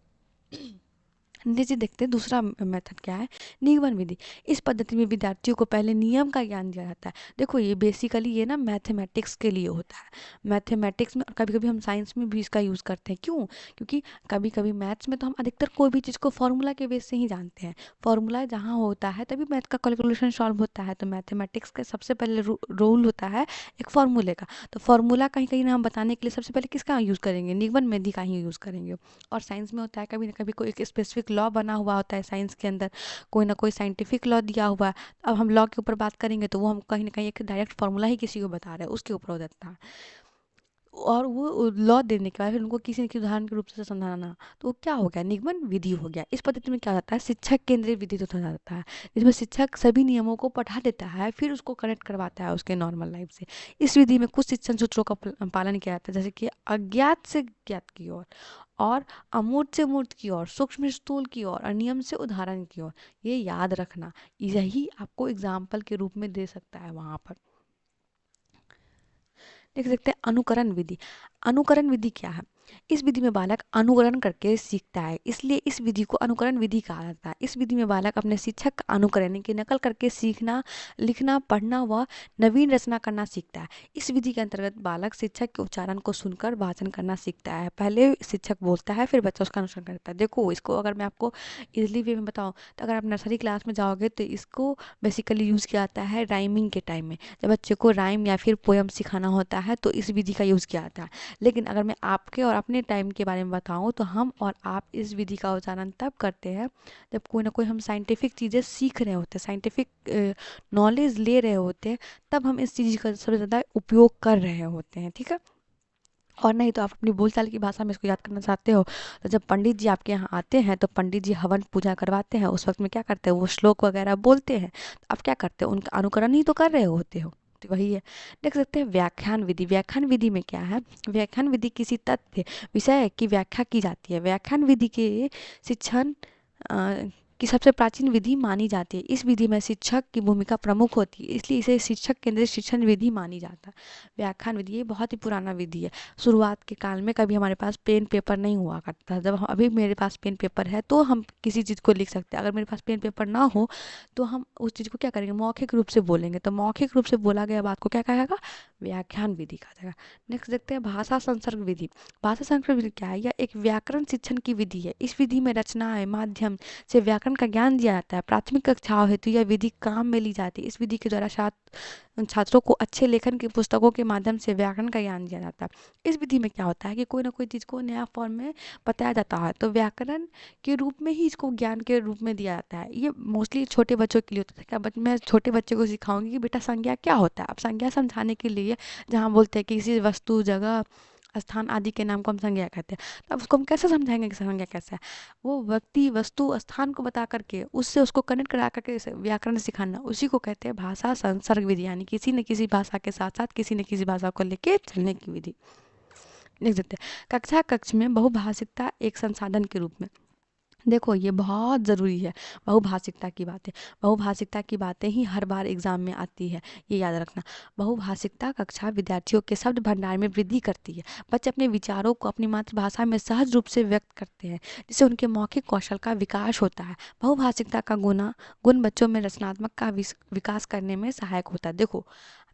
नीचे देखते हैं दूसरा मेथड क्या है, निगमन विधि। इस पद्धति में विद्यार्थियों को पहले नियम का ज्ञान दिया जाता है। देखो ये बेसिकली ये ना मैथमेटिक्स के लिए होता है। मैथमेटिक्स में, कभी कभी हम साइंस में भी इसका यूज़ करते हैं। क्यों? क्योंकि कभी कभी मैथ्स में तो हम अधिकतर कोई भी चीज़ को फॉर्मूला के बेस से ही जानते हैं। फॉर्मूला जहाँ होता है तभी मैथ का कैलकुलेशन सॉल्व होता है। तो मैथमेटिक्स का सबसे पहले रूल होता है एक फॉर्मूले का। तो फॉर्मूला कहीं कहीं ना हम बताने के लिए सबसे पहले किसका यूज़ करेंगे, निगमन विधि का ही यूज़ करेंगे। और साइंस में होता है कभी ना कभी कोई एक स्पेसिफिक लॉ बना हुआ होता है साइंस के अंदर, कोई ना कोई साइंटिफिक लॉ दिया हुआ है। अब हम लॉ के ऊपर बात करेंगे तो वो हम कहीं ना कहीं एक डायरेक्ट फार्मूला ही किसी को बता रहे हैं, उसके ऊपर हो जाता है। और वो लॉ देने के बाद फिर उनको किसी न किसी उदाहरण के रूप से समझाना, तो वो क्या हो गया, निगमन विधि हो गया। इस पद्धति में क्या होता है, शिक्षक केंद्रित विधि हो जाता है, जिसमें शिक्षक सभी नियमों को पढ़ा देता है, फिर उसको कनेक्ट करवाता है उसके नॉर्मल लाइफ से। इस विधि में कुछ शिक्षण सूत्रों का पालन किया जाता है, जैसे कि अज्ञात से ज्ञात की ओर, और अमूर्त से मूर्त की ओर, सूक्ष्म स्थूल की ओर, और नियम से उदाहरण की ओर। ये याद रखना, यही आपको एग्जाम्पल के रूप में दे सकता है वहाँ पर। देख सकते हैं अनुकरण विधि। अनुकरण विधि क्या है, इस विधि में बालक अनुकरण करके सीखता है, इसलिए इस विधि को अनुकरण विधि कहा जाता है। इस विधि में बालक अपने शिक्षक का अनुकरण की नकल करके सीखना, लिखना, पढ़ना व नवीन रचना करना सीखता है। इस विधि के अंतर्गत बालक शिक्षक के उच्चारण को सुनकर भाषण करना सीखता है। पहले शिक्षक बोलता है, फिर बच्चा उसका अनुसरण करता है। देखो इसको अगर मैं आपको इजली वे में बताऊँ, तो अगर आप नर्सरी क्लास में जाओगे तो इसको बेसिकली यूज़ किया जाता है राइमिंग के टाइम में। जब बच्चे को राइम या फिर पोयम सिखाना होता है तो इस विधि का यूज़ किया जाता है। लेकिन अगर मैं आपके और अपने टाइम के बारे में बताऊं, तो हम और आप इस विधि का उच्चारण तब करते हैं जब कोई ना कोई हम साइंटिफिक चीज़ें सीख रहे होते हैं, साइंटिफिक नॉलेज ले रहे होते हैं, तब हम इस चीज़ का सबसे ज़्यादा उपयोग कर रहे होते हैं। ठीक है, और नहीं तो आप अपनी बोलचाल की भाषा में इसको याद करना चाहते हो, तो जब पंडित जी आपके यहाँ आते हैं तो पंडित जी हवन पूजा करवाते हैं, उस वक्त में क्या करते हैं, वो श्लोक वगैरह बोलते हैं, तो आप क्या करते हो, उनका अनुकरण ही तो कर रहे होते हो। तो वही है। देख सकते हैं व्याख्यान विधि। व्याख्यान विधि में क्या है, व्याख्यान विधि किसी तथ्य विषय की व्याख्या की जाती है। व्याख्यान विधि के शिक्षण की सबसे प्राचीन विधि मानी जाती है। इस विधि में शिक्षक की भूमिका प्रमुख होती है, इसलिए इसे शिक्षक केंद्रित शिक्षण विधि मानी जाता है। व्याख्यान विधि ये बहुत ही पुराना विधि है। शुरुआत के काल में कभी हमारे पास पेन पेपर नहीं हुआ करता, जब अभी मेरे पास पेन पेपर है तो हम किसी चीज़ को लिख सकते हैं। अगर मेरे पास पेन पेपर ना हो तो हम उस चीज़ को क्या करेंगे, मौखिक रूप से बोलेंगे। तो मौखिक रूप से बोला गया बात को क्या कहेगा, व्याख्यान विधि कहा जाएगा। नेक्स्ट देखते हैं भाषा संसर्ग विधि। भाषा संसर्ग विधि क्या है, यह एक व्याकरण शिक्षण की विधि है। इस विधि में रचनाएं माध्यम से व्याकरण का ज्ञान दिया जाता है। प्राथमिक कक्षाओं हेतु यह विधि काम में ली जाती है। इस विधि के द्वारा छात्रों को अच्छे लेखन की पुस्तकों के माध्यम से व्याकरण का ज्ञान दिया जाता है। इस विधि में क्या होता है कि कोई ना कोई चीज़ को नया फॉर्म में बताया जाता है, तो व्याकरण के रूप में ही इसको ज्ञान के रूप में दिया जाता है। ये मोस्टली छोटे बच्चों के लिए होता है। क्या मैं छोटे बच्चे को सिखाऊंगी कि बेटा संज्ञा क्या होता है। अब संज्ञा समझाने के लिए जहाँ बोलते हैं कि किसी वस्तु, जगह, स्थान आदि के नाम को हम संज्ञा कहते हैं, तो अब उसको हम कैसे समझाएंगे कि संज्ञा कैसा है। वो व्यक्ति, वस्तु, स्थान को बता करके उससे उसको कनेक्ट करा करके व्याकरण सिखाना, उसी को कहते हैं भाषा संसर्ग विधि, यानी किसी न किसी भाषा के साथ साथ किसी न किसी भाषा को लेके चलने की विधि। लिख देते हैं कक्षा कक्ष में बहुभाषिकता एक संसाधन के रूप में। देखो ये बहुत ज़रूरी है, बहुभाषिकता की बातें। बहुभाषिकता की बातें ही हर बार एग्जाम में आती है, ये याद रखना। बहुभाषिकता कक्षा विद्यार्थियों के शब्द भंडार में वृद्धि करती है। बच्चे अपने विचारों को अपनी मातृभाषा में सहज रूप से व्यक्त करते हैं, जिससे उनके मौखिक कौशल का विकास होता है। बहुभाषिकता का गुण बच्चों में रचनात्मक का विकास करने में सहायक होता है। देखो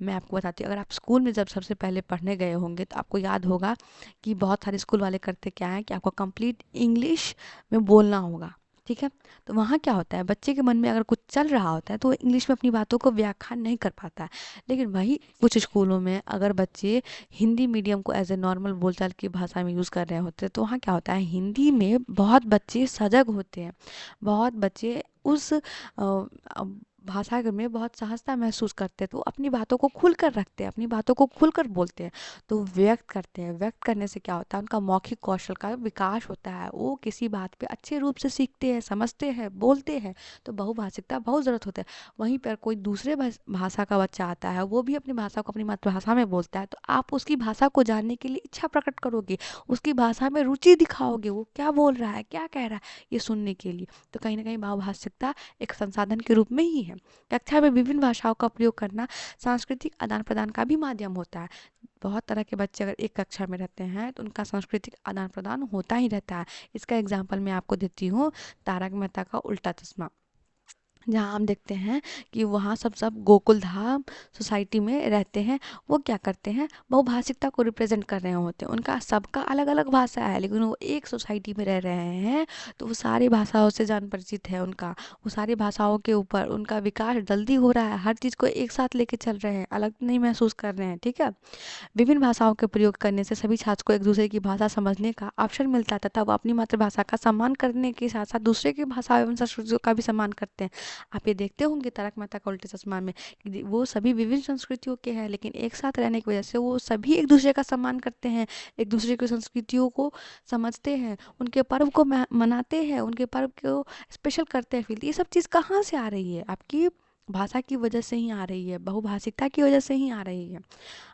मैं आपको बताती हूँ, अगर आप स्कूल में जब सबसे पहले पढ़ने गए होंगे तो आपको याद होगा कि बहुत सारे स्कूल वाले करते क्या है कि आपको कंप्लीट इंग्लिश में बोलना होगा। ठीक है, तो वहाँ क्या होता है, बच्चे के मन में अगर कुछ चल रहा होता है तो वो इंग्लिश में अपनी बातों को व्याख्यान नहीं कर पाता है। लेकिन वही कुछ स्कूलों में अगर बच्चे हिंदी मीडियम को एज ए नॉर्मल बोलचाल की भाषा में यूज़ कर रहे होते हैं, तो वहाँ क्या होता है, हिंदी में बहुत बच्चे सजग होते हैं, बहुत बच्चे उस भाषा में बहुत सहजता महसूस करते हैं, तो अपनी बातों को खुलकर रखते हैं, अपनी बातों को खुलकर बोलते हैं, तो व्यक्त करते हैं। व्यक्त करने से क्या होता है, उनका मौखिक कौशल का विकास होता है, वो किसी बात पे अच्छे रूप से सीखते हैं, समझते हैं, बोलते हैं। तो बहुभाषिकता बहुत ज़रूरत होता है। वहीं पर कोई दूसरे भाषा का बच्चा आता है, वो भी अपनी भाषा को अपनी मातृभाषा में बोलता है, तो आप उसकी भाषा को जानने के लिए इच्छा प्रकट करोगे, उसकी भाषा में रुचि दिखाओगे, वो क्या बोल रहा है, क्या कह रहा है, ये सुनने के लिए। तो कहीं ना कहीं बहुभाषिकता एक संसाधन के रूप में ही है। कक्षा में विभिन्न भाषाओं का प्रयोग करना सांस्कृतिक आदान प्रदान का भी माध्यम होता है। बहुत तरह के बच्चे अगर एक कक्षा में रहते हैं तो उनका सांस्कृतिक आदान प्रदान होता ही रहता है। इसका एग्जाम्पल मैं आपको देती हूँ, तारक मेहता का उल्टा चश्मा, जहाँ हम देखते हैं कि वहाँ सब गोकुल धाम सोसाइटी में रहते हैं। वो क्या करते हैं, बहुभाषिकता को रिप्रेजेंट कर रहे होते हैं। उनका सबका अलग अलग भाषा है, लेकिन वो एक सोसाइटी में रह रहे हैं तो वो सारी भाषाओं से जान परिचित है उनका। वो सारी भाषाओं के ऊपर उनका विकास जल्दी हो रहा है, हर चीज़ को एक साथ लेके चल रहे हैं, अलग नहीं महसूस कर रहे हैं। ठीक है, विभिन्न भाषाओं के प्रयोग करने से सभी छात्र को एक दूसरे की भाषा समझने का अवसर मिलता है तथा वो अपनी मातृभाषा का सम्मान करने के साथ साथ दूसरे की भाषा एवं संस्कृतियों का भी सम्मान करते हैं। आप ये देखते होंगे तारक मेहता का उल्टे चश्मा में कि वो सभी विभिन्न संस्कृतियों के हैं, लेकिन एक साथ रहने की वजह से वो सभी एक दूसरे का सम्मान करते हैं, एक दूसरे की संस्कृतियों को समझते हैं, उनके पर्व को मनाते हैं, उनके पर्व को स्पेशल करते हैं फील। ये सब चीज़ कहाँ से आ रही है, आपकी भाषा की वजह से ही आ रही है, बहुभाषिकता की वजह से ही आ रही है।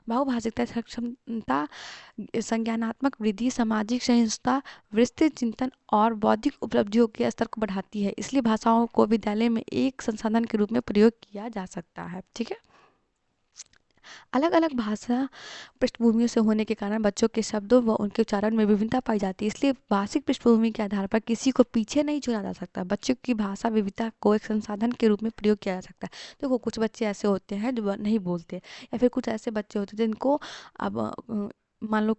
बहुभाषिकता सक्षमता, संज्ञानात्मक वृद्धि, सामाजिक सहिष्णुता, विस्तृत चिंतन और बौद्धिक उपलब्धियों के स्तर को बढ़ाती है। इसलिए भाषाओं को विद्यालय में एक संसाधन के रूप में प्रयोग किया जा सकता है। ठीक है, अलग अलग भाषा पृष्ठभूमियों से होने के कारण बच्चों के शब्दों व उनके उच्चारण में विभिन्नता पाई जाती है। इसलिए भाषिक पृष्ठभूमि के आधार पर किसी को पीछे नहीं छोड़ा जा सकता। बच्चों की भाषा विविधता को एक संसाधन के रूप में प्रयोग किया जा सकता है। देखो, कुछ बच्चे ऐसे होते हैं जो नहीं बोलते, या फिर कुछ ऐसे बच्चे होते हैं जिनको अब मान लो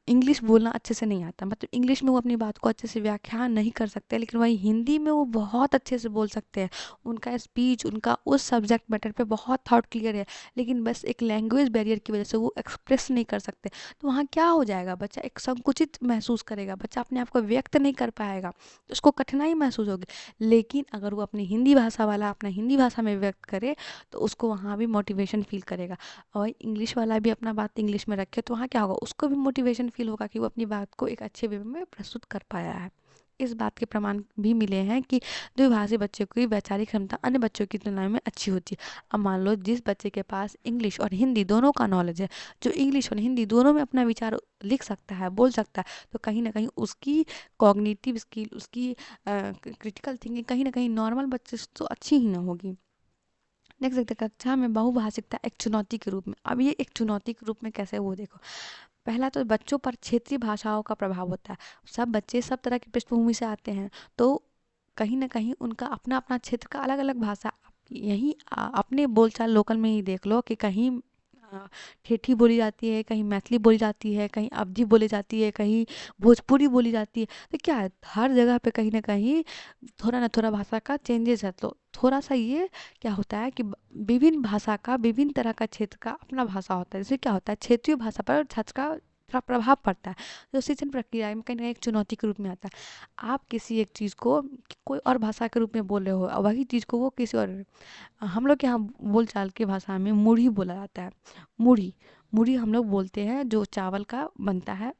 इंग्लिश बोलना अच्छे से नहीं आता, मतलब इंग्लिश में वो अपनी बात को अच्छे से व्याख्यान नहीं कर सकते, लेकिन वही हिंदी में वो बहुत अच्छे से बोल सकते हैं। उनका स्पीच, उनका उस सब्जेक्ट मैटर पे बहुत थॉट क्लियर है, लेकिन बस एक लैंग्वेज बैरियर की वजह से वो एक्सप्रेस नहीं कर सकते। तो वहाँ क्या हो जाएगा, बच्चा एक संकुचित महसूस करेगा, बच्चा अपने आप को व्यक्त नहीं कर पाएगा, तो उसको कठिनाई महसूस होगी। लेकिन अगर वो अपनी हिंदी भाषा वाला अपना हिंदी भाषा में व्यक्त करे तो उसको वहाँ भी मोटिवेशन फील करेगा, और इंग्लिश वाला भी अपना बात इंग्लिश में रखे तो वहाँ क्या होगा, उसको भी मोटिवेशन फील होगा कि वो अपनी बात को एक अच्छे वे में प्रस्तुत कर पाया है। इस बात के प्रमाण भी मिले हैं कि द्विभाषी बच्चों की वैचारिक क्षमता अन्य बच्चों की तुलना में अच्छी होती है। अब मान लो जिस बच्चे के पास इंग्लिश और हिंदी दोनों का नॉलेज है, जो इंग्लिश और हिंदी दोनों में अपना विचार लिख सकता है, बोल सकता है, तो कहीं ना कहीं उसकी कॉग्निटिव स्किल, उसकी क्रिटिकल थिंकिंग कहीं ना कहीं नॉर्मल बच्चे से तो अच्छी ही ना होगी। देख सकते कक्षा में बहुभाषिकता एक चुनौती के रूप में। अब ये एक चुनौती के रूप में कैसे, वो देखो, पहला तो बच्चों पर क्षेत्रीय भाषाओं का प्रभाव होता है। सब बच्चे सब तरह की पृष्ठभूमि से आते हैं, तो कहीं ना कहीं उनका अपना अपना क्षेत्र का अलग अलग भाषा, यही अपने बोलचाल लोकल में ही देख लो कि कहीं ठेठी बोली जाती है, कहीं मैथिली बोली जाती है, कहीं अवधी बोली जाती है, कहीं भोजपुरी बोली जाती है। तो क्या है, हर जगह पे कहीं ना कहीं थोड़ा ना थोड़ा भाषा का चेंजेस है। तो थोड़ा सा ये क्या होता है कि विभिन्न भाषा का, विभिन्न तरह का क्षेत्र का अपना भाषा होता है। जैसे क्या होता है, क्षेत्रीय भाषा पर छात्र का थोड़ा प्रभाव पड़ता है, जो शिक्षण प्रक्रिया में कहीं ना कहीं एक चुनौती के रूप में आता है। आप किसी एक चीज़ को कोई और भाषा के रूप में बोल रहे हो, और वही चीज़ को वो किसी और, हम लोग के यहाँ बोलचाल की भाषा में मुढ़ी बोला जाता है। मुढ़ी, मुढ़ी हम लोग बोलते हैं, जो चावल का बनता है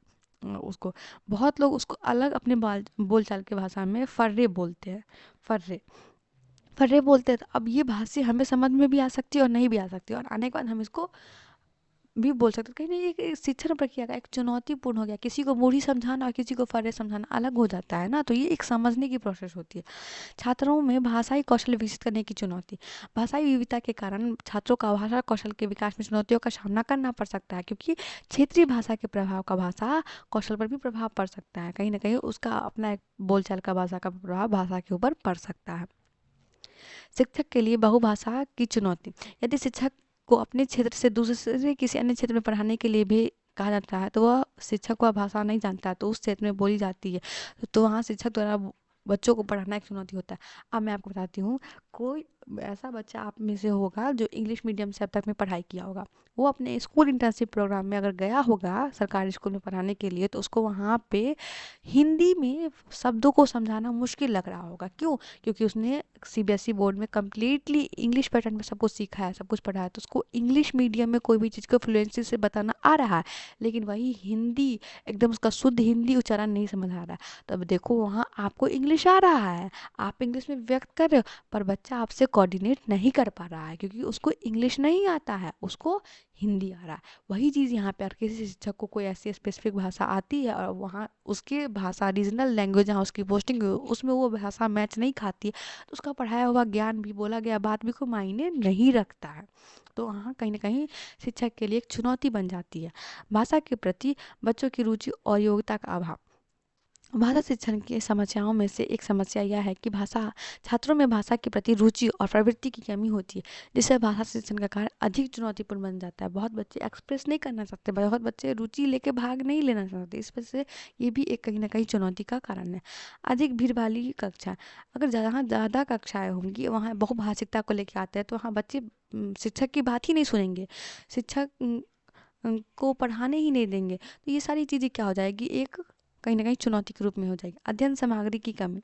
उसको। बहुत लोग उसको अलग अपने बोलचाल की भाषा में फर्रे बोलते हैं, फर्रे, फर्रे बोलते हैं। तो अब ये भाषा हमें समझ में भी आ सकती है और नहीं भी आ सकती है, और आने के बाद हम इसको भी बोल सकते हैं। कहीं ना एक शिक्षण प्रक्रिया का एक चुनौतीपूर्ण हो गया, किसी को मुढ़ी समझाना और किसी को फर्रे समझाना अलग हो जाता है ना, तो ये एक समझने की प्रोसेस होती है। छात्रों में भाषाई कौशल विकसित करने की चुनौती। भाषाई विविधता के कारण छात्रों का भाषा कौशल के विकास में चुनौतियों का सामना करना पड़ सकता है, क्योंकि क्षेत्रीय भाषा के प्रभाव का भाषा कौशल पर भी प्रभाव पड़ सकता है। कहीं ना कहीं उसका अपना एक बोलचाल का भाषा का प्रभाव भाषा के ऊपर पड़ सकता है। शिक्षक के लिए बहुभाषा की चुनौती। यदि शिक्षक को अपने क्षेत्र से दूसरे किसी अन्य क्षेत्र में पढ़ाने के लिए भी कहा जाता है, तो वह शिक्षक वह भाषा नहीं जानता है, तो उस क्षेत्र में बोली जाती है, तो वहाँ शिक्षक द्वारा बच्चों को पढ़ाना एक चुनौती होता है। अब मैं आपको बताती हूँ, कोई ऐसा बच्चा आप में से होगा जो इंग्लिश मीडियम से अब तक में पढ़ाई किया होगा, वो अपने स्कूल इंटर्नशिप प्रोग्राम में अगर गया होगा सरकारी स्कूल में पढ़ाने के लिए, तो उसको वहाँ पे हिंदी में शब्दों को समझाना मुश्किल लग रहा होगा। क्यों? क्योंकि उसने सीबीएसई बोर्ड में कम्प्लीटली इंग्लिश पैटर्न में सब कुछ सीखा है, सब कुछ पढ़ा है, तो उसको इंग्लिश मीडियम में कोई भी चीज़ को फ्लुएंसी से बताना आ रहा है, लेकिन वही हिंदी एकदम उसका शुद्ध हिंदी उच्चारण नहीं समझ आ रहा है। तो अब देखो, वहाँ आपको इंग्लिश इंग्लिश आ रहा है, आप इंग्लिश में व्यक्त कर रहे हो, पर बच्चा आपसे कोऑर्डिनेट नहीं कर पा रहा है क्योंकि उसको इंग्लिश नहीं आता है, उसको हिंदी आ रहा है। वही चीज़ यहाँ पे अगर किसी शिक्षक को कोई ऐसी स्पेसिफिक भाषा आती है और वहाँ उसकी भाषा रीजनल लैंग्वेज जहाँ उसकी पोस्टिंग उसमें वो भाषा मैच नहीं खाती है, तो उसका पढ़ाया हुआ ज्ञान भी, बोला गया बात भी कोई मायने नहीं रखता है। तो वहाँ कहीं ना कहीं शिक्षक के लिए एक चुनौती बन जाती है। भाषा के प्रति बच्चों की रुचि और योग्यता का अभाव। भाषा शिक्षण की समस्याओं में से एक समस्या यह है कि भाषा छात्रों में भाषा के प्रति रुचि और प्रवृत्ति की कमी होती है, जिससे भाषा शिक्षण का कार्य अधिक चुनौतीपूर्ण बन जाता है। बहुत बच्चे एक्सप्रेस नहीं करना चाहते, बहुत बच्चे रुचि लेके भाग नहीं लेना चाहते, इस वजह से ये भी एक कहीं ना कहीं चुनौती का कारण है। अधिक भीड़ वाली कक्षा, अगर जहाँ ज़्यादा कक्षाएँ होंगी वहाँ बहुभाषिकता को लेके आते हैं तो वहाँ बच्चे शिक्षक की बात ही नहीं सुनेंगे, शिक्षक को पढ़ाने ही नहीं देंगे। तो ये सारी चीज़ें क्या हो जाएगी, एक कहीं ना कहीं चुनौती के रूप में हो जाएगी। अध्ययन सामग्री की कमी,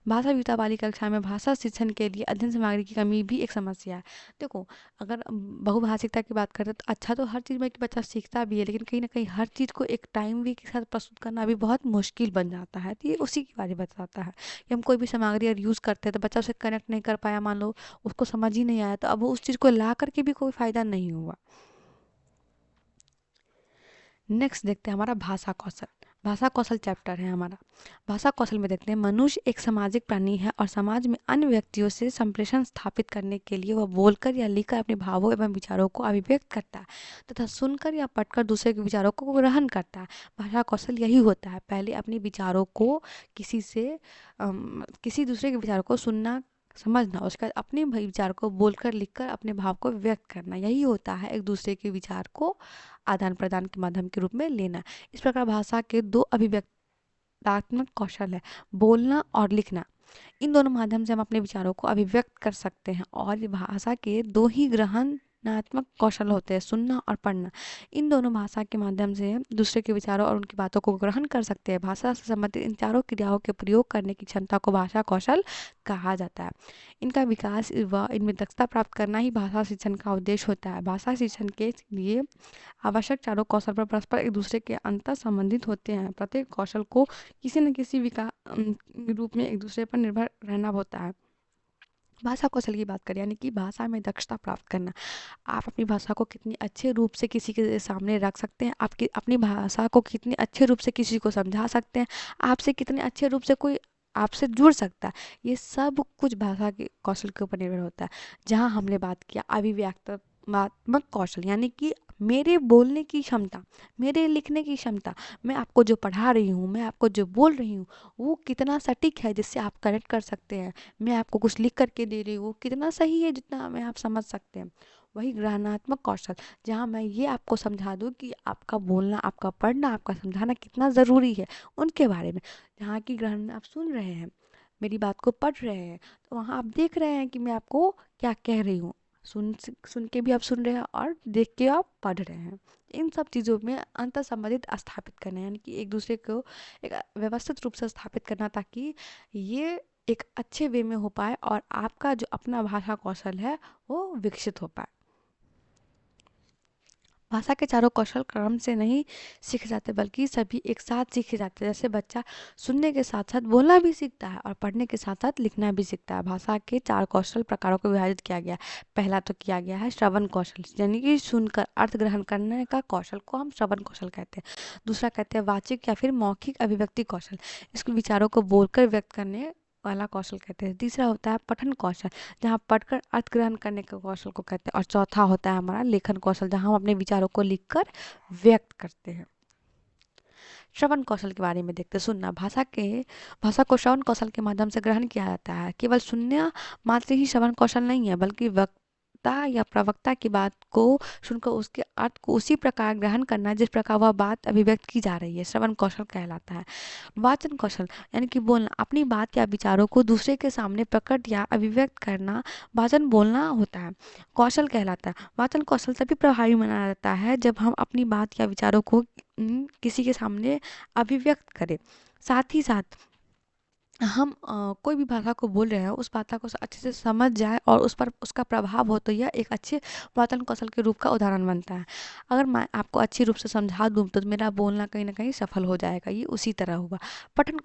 भाषा विविधता वाली कक्षा में भाषा शिक्षण के लिए अध्ययन सामग्री की कमी भी एक समस्या है। देखो, अगर बहुभाषिकता की बात करें तो अच्छा तो हर चीज़ में कि बच्चा सीखता भी है, लेकिन कहीं ना कहीं हर चीज़ को एक टाइम वे के साथ प्रस्तुत करना भी बहुत मुश्किल बन जाता है। तो ये उसी के बारे में बताता है कि हम कोई भी सामग्री अगर यूज़ करते हैं तो बच्चा उसे कनेक्ट नहीं कर पाया, मान लो उसको समझ ही नहीं आया, तो अब वो उस चीज़ को ला करके भी कोई फ़ायदा नहीं हुआ। नेक्स्ट देखते हैं हमारा भाषा कौशल। भाषा कौशल चैप्टर है हमारा। भाषा कौशल में देखते हैं मनुष्य एक सामाजिक प्राणी है और समाज में अन्य व्यक्तियों से संप्रेषण स्थापित करने के लिए वह बोलकर या लिखकर अपने भावों एवं विचारों को अभिव्यक्त करता है तथा सुनकर या पढ़कर दूसरे के विचारों को ग्रहण करता है। भाषा कौशल यही होता है, पहले अपने विचारों को किसी दूसरे के विचारों को सुनना, समझना, उसके बाद अपने विचार को बोलकर लिखकर अपने भाव को व्यक्त करना, यही होता है एक दूसरे के विचार को आदान प्रदान के माध्यम के रूप में लेना। इस प्रकार भाषा के दो अभिव्यक्तात्मक कौशल है, बोलना और लिखना। इन दोनों माध्यम से हम अपने विचारों को अभिव्यक्त कर सकते हैं और ये भाषा के दो ही ग्रहणात्मक कौशल होते हैं, सुनना और पढ़ना। इन दोनों भाषा के माध्यम से दूसरे के विचारों और उनकी बातों को ग्रहण कर सकते हैं। भाषा से संबंधित इन चारों क्रियाओं के प्रयोग करने की क्षमता को भाषा कौशल कहा जाता है। इनका विकास व इनमें दक्षता प्राप्त करना ही भाषा शिक्षण का उद्देश्य होता है। भाषा शिक्षण के लिए आवश्यक चारों कौशल पर परस्पर एक दूसरे के अंतर संबंधित होते हैं। प्रत्येक कौशल को किसी न किसी रूप में एक दूसरे पर निर्भर रहना होता है। भाषा कौशल की बात करें यानी कि भाषा में दक्षता प्राप्त करना, आप अपनी भाषा को कितनी अच्छे रूप से किसी के सामने रख सकते हैं, आपकी अपनी भाषा को कितने अच्छे रूप से किसी को समझा सकते हैं, आपसे कितने अच्छे रूप से कोई आपसे जुड़ सकता है, ये सब कुछ भाषा के कौशल के ऊपर निर्भर होता है। जहाँ हमने बात किया अभिव्यक्तात्मक कौशल यानी कि मेरे बोलने की क्षमता, मेरे लिखने की क्षमता, मैं आपको जो पढ़ा रही हूँ, मैं आपको जो बोल रही हूँ वो कितना सटीक है जिससे आप कनेक्ट कर सकते हैं, मैं आपको कुछ लिख करके दे रही हूँ वो कितना सही है जितना मैं आप समझ सकते हैं। वही ग्रहणात्मक कौशल, जहाँ मैं ये आपको समझा दूँ कि आपका बोलना, आपका पढ़ना, आपका समझाना कितना ज़रूरी है उनके बारे में। जहाँ की ग्रहण आप सुन रहे हैं, मेरी बात को पढ़ रहे हैं, तो वहाँ आप देख रहे हैं कि मैं आपको क्या कह रही हूँ, सुन के भी आप सुन रहे हैं और देख के आप पढ़ रहे हैं। इन सब चीज़ों में अंतर संबंधित स्थापित करना यानी कि एक दूसरे को एक व्यवस्थित रूप से स्थापित करना ताकि ये एक अच्छे वे में हो पाए और आपका जो अपना भाषा कौशल है वो विकसित हो पाए। भाषा के चारों कौशल क्रम से नहीं सीखे जाते बल्कि सभी एक साथ सीखे जाते हैं। जैसे बच्चा सुनने के साथ साथ बोलना भी सीखता है और पढ़ने के साथ साथ लिखना भी सीखता है। भाषा के 4 कौशल प्रकारों को विभाजित किया गया है। पहला तो किया गया है श्रवण कौशल यानी कि सुनकर अर्थ ग्रहण करने का कौशल को हम श्रवण कौशल कहते हैं। दूसरा कहते हैं वाचिक या फिर मौखिक अभिव्यक्ति कौशल, इसको विचारों को बोलकर व्यक्त करने वाला कौशल कहते हैं। तीसरा होता है पठन कौशल, जहाँ पढ़कर अर्थ ग्रहण करने के कौशल को कहते हैं। और चौथा होता है हमारा लेखन कौशल, जहाँ हम अपने विचारों को लिखकर व्यक्त करते हैं। श्रवण कौशल के बारे में देखते हैं। सुनना, भाषा को श्रवण कौशल के माध्यम से ग्रहण किया जाता है। केवल सुनना मात्र ही श्रवण कौशल नहीं है बल्कि वक्ता या प्रवक्ता की बात को सुनकर उसके अर्थ को उसी प्रकार ग्रहण करना जिस प्रकार वह बात अभिव्यक्त की जा रही है, श्रवण कौशल कहलाता है। वाचन कौशल यानी कि बोलना, अपनी बात या विचारों को दूसरे के सामने प्रकट या अभिव्यक्त करना वाचन बोलना होता है, कौशल कहलाता है। वाचन कौशल तभी प्रभावी माना जाता है जब हम अपनी बात या विचारों को किसी के सामने अभिव्यक्त करें। साथ ही साथ हम कोई भी भाषा को बोल रहे हैं उस भाषा को अच्छे से समझ जाए और उस पर उसका प्रभाव हो तो यह एक अच्छे वाचन कौशल के रूप का उदाहरण बनता है। अगर मैं आपको अच्छी रूप से समझा दूँ तो मेरा बोलना कहीं न कहीं सफल हो जाएगा, ये उसी तरह होगा। पठन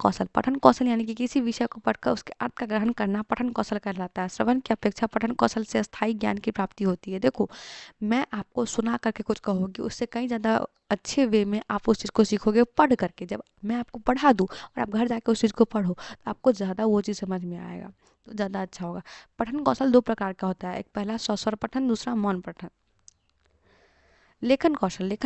कौशल यानी कि किसी विषय को पढ़कर उसके अर्थ का ग्रहण करना पठन कौशल कहलाता है। श्रवण की अपेक्षा पठन कौशल से स्थायी ज्ञान की प्राप्ति होती है। देखो, मैं आपको सुना करके कुछ कहूँगी, उससे कहीं ज़्यादा अच्छे वे में आप उस चीज़ को सीखोगे पढ़ करके। जब मैं आपको पढ़ा दूँ और आप घर जाके उस चीज़ को पढ़ो, तो आपको ज़्यादा वो चीज़ समझ में आएगा, तो ज़्यादा अच्छा होगा। पठन कौशल 2 प्रकार का होता है, एक पहला सस्वर पठन, दूसरा मौन पठन। लेखन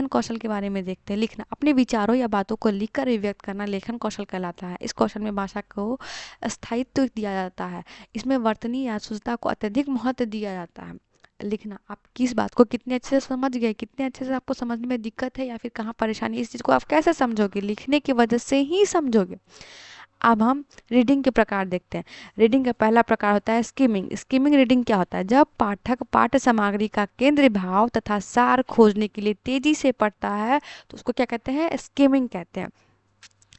कौशल के बारे में देखते हैं। लिखना, अपने विचारों या बातों को लिखकर अभिव्यक्त करना लेखन कौशल कहलाता है। इस कौशल में भाषा को स्थायित्व दिया जाता है। इसमें वर्तनी या शुद्धता को अत्यधिक महत्व दिया जाता है। लिखना, आप किस बात को कितने अच्छे से समझ गए, कितने अच्छे से आपको समझने में दिक्कत है या फिर कहाँ परेशानी है, इस चीज़ को आप कैसे समझोगे, लिखने की वजह से ही समझोगे। अब हम रीडिंग के प्रकार देखते हैं। रीडिंग का पहला प्रकार होता है स्किमिंग। स्किमिंग रीडिंग क्या होता है? जब पाठक पाठ्य सामग्री का केंद्र भाव तथा सार खोजने के लिए तेजी से पढ़ता है तो उसको क्या कहते हैं? स्किमिंग कहते हैं।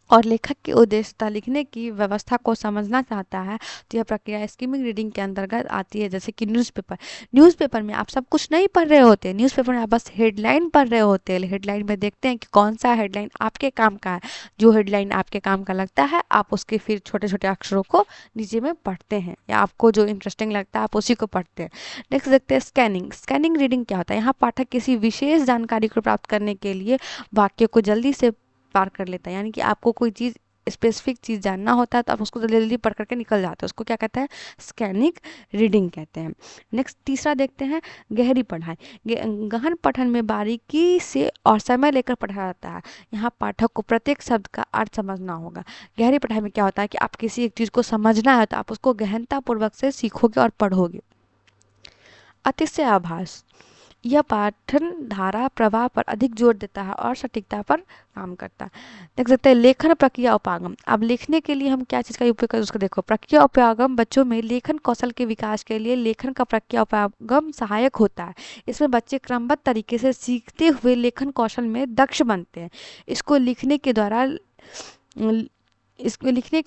और लेखक की उद्देश्यता लिखने की व्यवस्था को समझना चाहता है तो यह प्रक्रिया स्किमिंग रीडिंग के अंतर्गत आती है। जैसे कि न्यूज़पेपर में आप सब कुछ नहीं पढ़ रहे होते, न्यूज़पेपर में आप बस हेडलाइन पढ़ रहे होते हैं। हेडलाइन में देखते हैं कि कौन सा हेडलाइन आपके काम का है। जो हेडलाइन आपके काम का लगता है आप उसके फिर छोटे छोटे अक्षरों को नीचे में पढ़ते हैं, या आपको जो इंटरेस्टिंग लगता है आप उसी को पढ़ते हैं। नेक्स्ट देखते हैं स्कैनिंग। स्कैनिंग रीडिंग क्या होता है? यहाँ पाठक किसी विशेष जानकारी को प्राप्त करने के लिए वाक्य को जल्दी से पार कर लेता है। यानी कि आपको कोई चीज़ स्पेसिफिक चीज़ जानना होता है तो आप उसको जल्दी जल्दी पढ़ करके निकल जाते हैं, उसको क्या कहते हैं? स्कैनिंग रीडिंग कहते हैं। नेक्स्ट तीसरा देखते हैं गहरी पढ़ाई। गहन पठन में बारीकी से और समय लेकर पढ़ा जाता है। यहाँ पाठक को प्रत्येक शब्द का अर्थ समझना होगा। गहरी पढ़ाई में क्या होता है कि आप किसी एक चीज़ को समझना है तो आप उसको गहनता पूर्वक से सीखोगे और पढ़ोगे। अतिशय आभास, यह पाठन धारा प्रवाह पर अधिक जोर देता है और सटीकता पर काम करता है। देख सकते हैं लेखन प्रक्रिया उपागम। अब लिखने के लिए हम क्या चीज़ का उपयोग करें उसको देखो। प्रक्रिया उपागम बच्चों में लेखन कौशल के विकास के लिए लेखन का प्रक्रिया उपागम सहायक होता है। इसमें बच्चे क्रमबद्ध तरीके से सीखते हुए लेखन कौशल में दक्ष बनते हैं। इसको लिखने के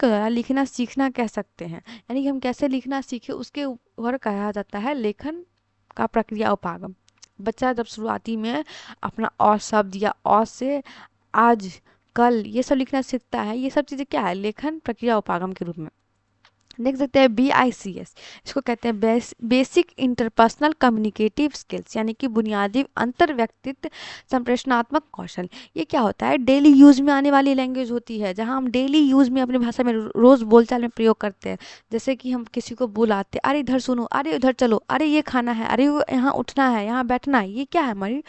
द्वारा लिखना सीखना कह सकते हैं। यानी कि हम कैसे लिखना सीखे उसके ऊपर कहा जाता है लेखन का प्रक्रिया उपागम। बच्चा जब शुरुआती में अपना अ शब्द या अ से आज, कल ये सब लिखना सीखता है, ये सब चीज़ें क्या है? लेखन प्रक्रिया उपागम के रूप में। नेक्स्ट देखते हैं BICS। इसको कहते हैं बेसिक इंटरपर्सनल कम्युनिकेटिव स्किल्स, यानी कि बुनियादी अंतर व्यक्तित्व संप्रेषणात्मक कौशल। ये क्या होता है? डेली यूज में आने वाली लैंग्वेज होती है, जहाँ हम डेली यूज में अपनी भाषा में रोज बोलचाल में प्रयोग करते हैं। जैसे कि हम किसी को बुलाते, अरे इधर सुनो, अरे उधर चलो, अरे ये खाना है, अरे यहाँ उठना है, यहाँ बैठना है, ये क्या है? हमारी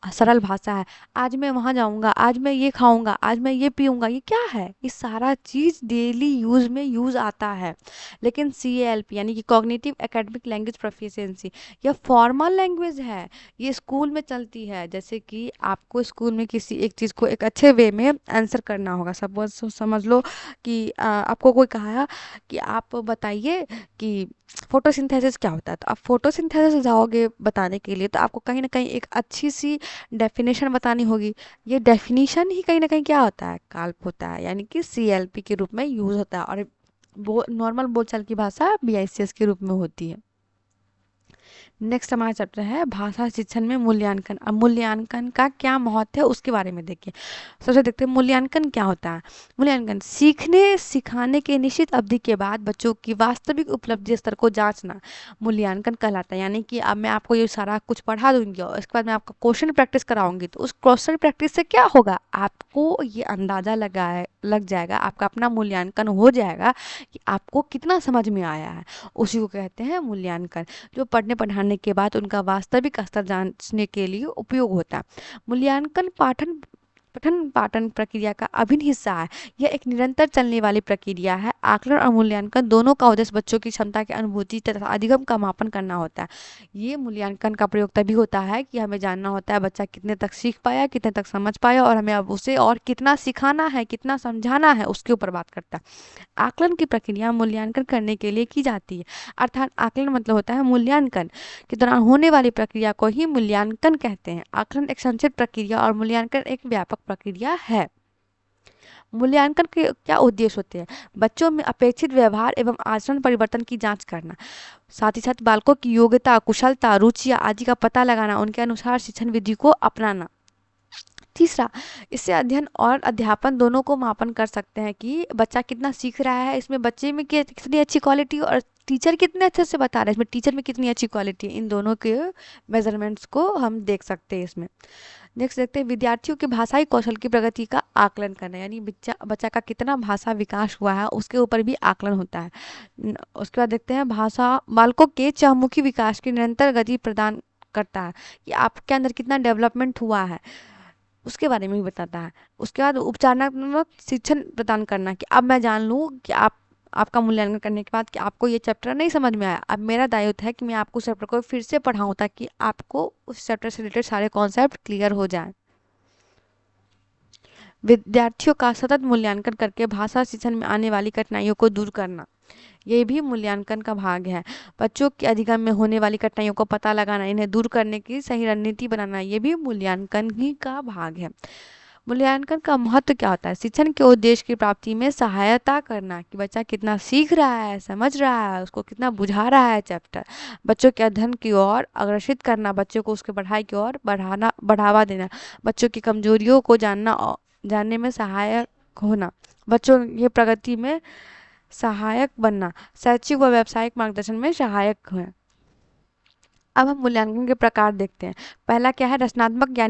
सरल भाषा है। आज मैं वहाँ जाऊँगा, आज मैं ये खाऊँगा, आज मैं ये पीऊँगा, ये क्या है? ये सारा चीज़ डेली यूज़ में यूज़ आता है। लेकिन CALP यानी कि कॉग्निटिव एकेडमिक लैंग्वेज प्रोफिशिएंसी, यह फॉर्मल लैंग्वेज है, ये स्कूल में चलती है। जैसे कि आपको स्कूल में किसी एक चीज़ को एक अच्छे वे में आंसर करना होगा। सपोज समझ लो कि आपको कोई कहा कि आप बताइए कि फोटोसिंथेसिस क्या होता है, तो आप फोटोसिंथेसिस जाओगे बताने के लिए तो आपको कहीं ना कहीं एक अच्छी सी डेफिनेशन बतानी होगी। ये डेफिनेशन ही कहीं ना कहीं क्या होता है? काल्प होता है, यानी कि CLP के रूप में यूज होता है, और नॉर्मल बोलचाल की भाषा BICS के रूप में होती है। नेक्स्ट हमारा चैप्टर है भाषा शिक्षण में मूल्यांकन। अब मूल्यांकन का क्या महत्व है उसके बारे में देखिए। सबसे देखते हैं मूल्यांकन क्या होता है। मूल्यांकन सीखने सिखाने के निश्चित अवधि के बाद बच्चों की वास्तविक उपलब्धि स्तर को जांचना मूल्यांकन कहलाता है। यानी कि अब मैं आपको ये सारा कुछ पढ़ा दूंगी और इसके बाद मैं आपका क्वेश्चन प्रैक्टिस कराऊंगी, तो उस क्वेश्चन प्रैक्टिस से क्या होगा? आपको ये अंदाजा लग जाएगा, आपका अपना मूल्यांकन हो जाएगा कि आपको कितना समझ में आया है। उसी को कहते हैं मूल्यांकन, जो पढ़ने पढ़ाने के बाद उनका वास्तविक स्तर जांचने के लिए उपयोग होता है। मूल्यांकन पठन पाठन प्रक्रिया का अभिन्न हिस्सा है। यह एक निरंतर चलने वाली प्रक्रिया है। आकलन और मूल्यांकन दोनों का उद्देश्य बच्चों की क्षमता की अनुभूति तथा अधिगम का मापन करना होता है। ये मूल्यांकन का प्रयोग तभी होता है कि हमें जानना होता है बच्चा कितने तक सीख पाया, कितने तक समझ पाया, और हमें अब उसे और कितना सिखाना है, कितना समझाना है, उसके ऊपर बात करता है। आकलन की प्रक्रिया मूल्यांकन करने के लिए की जाती है। अर्थात आकलन मतलब होता है मूल्यांकन के दौरान होने वाली प्रक्रिया को ही मूल्यांकन कहते हैं। आकलन एक संक्षिप्त प्रक्रिया और मूल्यांकन एक व्यापक प्रक्रिया है। मूल्यांकन के क्या उद्देश्य होते हैं? बच्चों में अपेक्षित व्यवहार एवं आचरण परिवर्तन की जांच करना, साथ ही साथ बालकों की योग्यता, कुशलता, रुचियां आदि का पता लगाना, उनके अनुसार शिक्षण विधि को अपनाना। तीसरा, इससे अध्ययन और अध्यापन दोनों को मापन कर सकते हैं कि बच्चा कितना सीख रहा है, इसमें बच्चे में कितनी अच्छी क्वालिटी और टीचर कितने अच्छे से बता रहे हैं, इसमें टीचर में कितनी अच्छी क्वालिटी है, इन दोनों के मेजरमेंट्स को हम देख सकते हैं इसमें। नेक्स्ट देखते हैं विद्यार्थियों के भाषाई कौशल की प्रगति का आकलन करना, यानी बच्चा बच्चा का कितना भाषा विकास हुआ है उसके ऊपर भी आकलन होता है। उसके बाद देखते हैं भाषा बालकों के चहुमुखी विकास की निरंतर गति प्रदान करता है कि आपके अंदर कितना डेवलपमेंट हुआ है उसके बारे में भी बताता है। उसके बाद उपचारात्मक शिक्षण प्रदान करना कि अब मैं जान लूँ कि आपका मूल्यांकन करने के बाद कि आपको ये चैप्टर नहीं समझ में आया, अब मेरा दायित्व है कि मैं आपको चैप्टर को फिर से पढ़ाऊँ ताकि आपको उस चैप्टर से रिलेटेड सारे कॉन्सेप्ट क्लियर हो जाए। विद्यार्थियों का सतत मूल्यांकन करके भाषा शिक्षण में आने वाली कठिनाइयों को दूर करना, ये भी मूल्यांकन का भाग है। बच्चों के अधिगम में होने वाली कठिनाइयों को पता लगाना, इन्हें दूर करने की सही रणनीति बनाना, ये भी मूल्यांकन ही का भाग है। मूल्यांकन का महत्व क्या होता है? शिक्षण के उद्देश्य की प्राप्ति में सहायता करना कि बच्चा कितना सीख रहा है, समझ रहा है, उसको कितना बुझा रहा है चैप्टर। बच्चों के अध्ययन की ओर अग्रसित करना, बच्चों को उसके पढ़ाई की ओर बढ़ावा देना, बच्चों की कमजोरियों को जानने में सहायक होना, बच्चों की प्रगति में सहायक बनना, शैक्षिक व व्यावसायिक मार्गदर्शन में सहायक है। अब हम मूल्यांकन के प्रकार देखते हैं। पहला क्या है? रचनात्मक या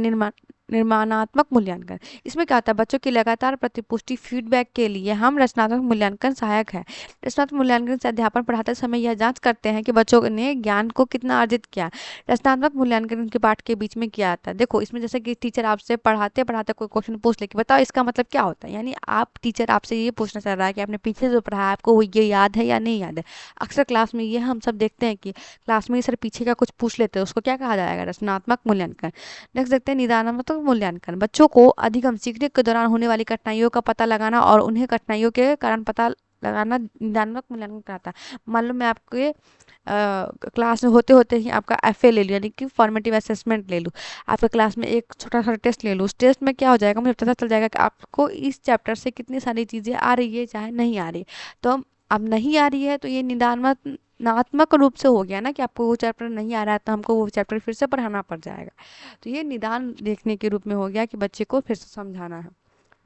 निर्माणात्मक मूल्यांकन। इसमें क्या होता है? बच्चों की लगातार प्रतिपुष्टि फीडबैक के लिए हम रचनात्मक मूल्यांकन सहायक है। रचनात्मक मूल्यांकन से अध्यापन पढ़ाते समय यह जांच करते हैं कि बच्चों ने ज्ञान को कितना अर्जित किया। रचनात्मक मूल्यांकन के पाठ के बीच में किया जाता है। देखो इसमें जैसे कि टीचर आपसे पढ़ाते पढ़ाते कोई क्वेश्चन पूछ ले कि बताओ इसका मतलब क्या होता है, यानी आप टीचर आपसे ये पूछना चाह रहा है कि आपने पीछे जो पढ़ा है आपको वो ये याद है या नहीं याद है। अक्सर क्लास में ये हम सब देखते हैं कि क्लास में सर पीछे का कुछ पूछ लेते हैं, उसको क्या कहा जाएगा? रचनात्मक मूल्यांकन। नेक्स्ट देखते हैं निदानात्मक मूल्यांकन। बच्चों को अधिगम सीखने के दौरान होने वाली कठिनाइयों का पता लगाना और उन्हें कठिनाइयों के कारण पता लगाना निदानात्मक मूल्यांकन कराता है। मान लो मैं आपके क्लास में होते होते ही आपका एफए ले लूँ, यानी कि फॉर्मेटिव असेसमेंट ले लूँ, आपके क्लास में एक छोटा सा टेस्ट ले लूँ, उस टेस्ट में क्या हो जाएगा, मुझे पता चल जाएगा कि आपको इस चैप्टर से कितनी सारी चीज़ें आ रही है चाहे नहीं आ रही। तो अब नहीं आ रही है तो ये निदानात्मक रूप से हो गया ना कि आपको वो चैप्टर नहीं आ रहा है तो हमको वो चैप्टर फिर से पढ़ाना पड़ जाएगा। तो ये निदान देखने के रूप में हो गया कि बच्चे को फिर से समझाना है।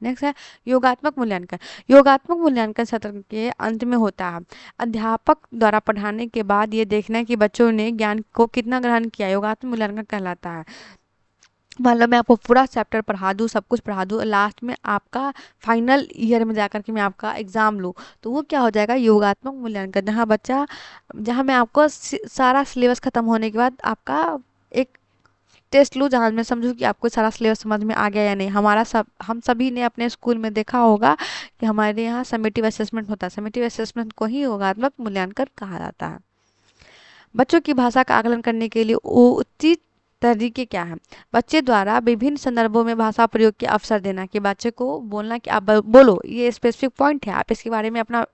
नेक्स्ट है योगात्मक मूल्यांकन। योगात्मक मूल्यांकन सत्र के अंत में होता है। अध्यापक द्वारा पढ़ाने के बाद ये देखना कि बच्चों ने ज्ञान को कितना ग्रहण किया, योगात्मक मूल्यांकन कहलाता है। मान लो मैं आपको पूरा चैप्टर पढ़ा दूँ, सब कुछ पढ़ा दूँ, लास्ट में आपका फाइनल ईयर में जाकर के मैं आपका एग्जाम लूँ, तो वो क्या हो जाएगा? योगात्मक मूल्यांकन। जहाँ मैं आपको सारा सिलेबस खत्म होने के बाद आपका एक टेस्ट लूँ जहाँ मैं समझूँ कि आपको सारा सिलेबस समझ में आ गया या नहीं। हम सभी ने अपने स्कूल में देखा होगा कि हमारे यहाँ समेटिव असेसमेंट होता है। समेटिव असेसमेंट को ही योगात्मक मूल्यांकन कहा जाता है। बच्चों की भाषा का आकलन करने के लिए उचित तरीके क्या है? बच्चे द्वारा विभिन्न संदर्भों में भाषा प्रयोग के अवसर देना कि बच्चे को बोलना कि आप बोलो, ये स्पेसिफिक पॉइंट है, आप इसके बारे में अपना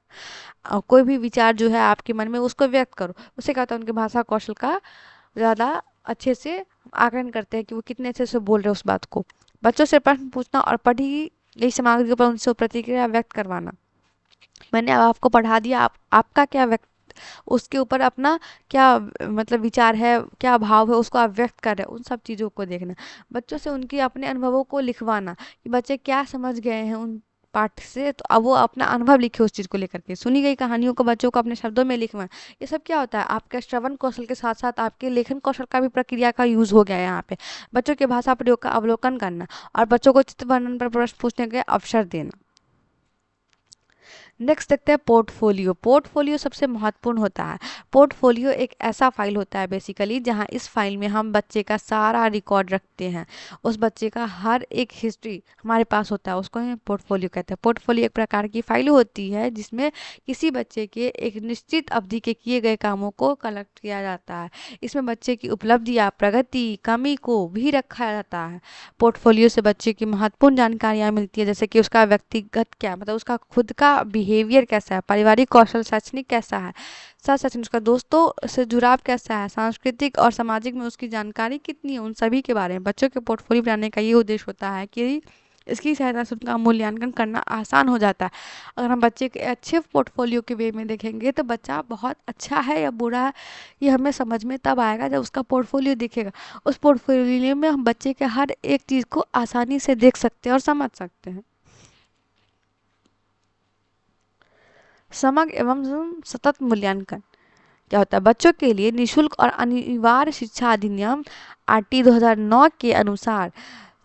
कोई भी विचार जो है आपके मन में उसको व्यक्त करो। उससे क्या होता है? उनके भाषा कौशल का ज़्यादा अच्छे से आकलन करते हैं कि वो कितने अच्छे से बोल रहे हैं उस बात को। बच्चों से प्रश्न पूछना और पढ़ी गई सामग्री पर उनसे प्रतिक्रिया व्यक्त करवाना। मैंने अब आपको पढ़ा दिया, आपका क्या व्यक्त उसके ऊपर अपना क्या मतलब विचार है, क्या भाव है, उसको आप व्यक्त कर रहे हैं, उन सब चीज़ों को देखना। बच्चों से उनके अपने अनुभवों को लिखवाना कि बच्चे क्या समझ गए हैं उन पाठ से, तो अब वो अपना अनुभव लिखे उस चीज़ को लेकर के। सुनी गई कहानियों को बच्चों को अपने शब्दों में लिखवाएं। ये सब क्या होता है? आपके श्रवण कौशल के साथ साथ आपके लेखन कौशल का भी प्रक्रिया का यूज हो गया है यहाँ पे। बच्चों के भाषा प्रयोग का अवलोकन करना और बच्चों को चित्र वर्णन पर प्रश्न पूछने के अवसर देना। नेक्स्ट देखते हैं पोर्टफोलियो। पोर्टफोलियो सबसे महत्वपूर्ण होता है। पोर्टफोलियो एक ऐसा फाइल होता है बेसिकली जहां इस फाइल में हम बच्चे का सारा रिकॉर्ड रखते हैं। उस बच्चे का हर एक हिस्ट्री हमारे पास होता है, उसको हम पोर्टफोलियो कहते हैं। पोर्टफोलियो एक प्रकार की फाइल होती है जिसमें किसी बच्चे के एक निश्चित अवधि के किए गए कामों को कलेक्ट किया जाता है। इसमें बच्चे की उपलब्धियाँ, प्रगति, कमी को भी रखा जाता है। पोर्टफोलियो से बच्चे की महत्वपूर्ण जानकारियाँ मिलती है, जैसे कि उसका व्यक्तिगत क्या मतलब उसका खुद का बिहेवियर कैसा है, पारिवारिक कौशल, शैक्षणिक कैसा है, साथ साथ उसका दोस्तों से जुड़ाव कैसा है, सांस्कृतिक और सामाजिक में उसकी जानकारी कितनी है, उन सभी के बारे में। बच्चों के पोर्टफोलियो बनाने का ये उद्देश्य होता है कि इसकी सहायता से उनका मूल्यांकन करना आसान हो जाता है। अगर हम बच्चे के अच्छे पोर्टफोलियो के वे में देखेंगे तो बच्चा बहुत अच्छा है या बुरा है ये हमें समझ में तब आएगा जब उसका पोर्टफोलियो दिखेगा। उस पोर्टफोलियो में हम बच्चे के हर एक चीज़ को आसानी से देख सकते हैं और समझ सकते हैं। समग्र एवं सतत मूल्यांकन क्या होता है? बच्चों के लिए निशुल्क और अनिवार्य शिक्षा अधिनियम आरटी 2009 के अनुसार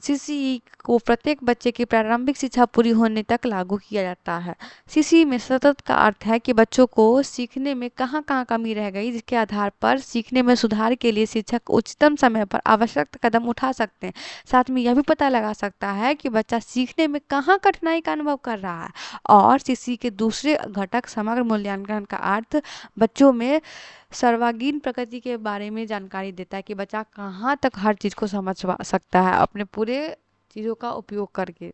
सीसीई को प्रत्येक बच्चे की प्रारंभिक शिक्षा पूरी होने तक लागू किया जाता है। सीसीई में सतत का अर्थ है कि बच्चों को सीखने में कहाँ कहाँ कमी रह गई, जिसके आधार पर सीखने में सुधार के लिए शिक्षक उचितम समय पर आवश्यक कदम उठा सकते हैं। साथ में यह भी पता लगा सकता है कि बच्चा सीखने में कहाँ कठिनाई का अनुभव कर रहा है। और सीसीई के दूसरे घटक समग्र मूल्यांकन का अर्थ बच्चों में सर्वांगीण प्रगति के बारे में जानकारी देता है कि बच्चा कहाँ तक हर चीज़ को समझ सकता है अपने पूरे चीज़ों का उपयोग करके।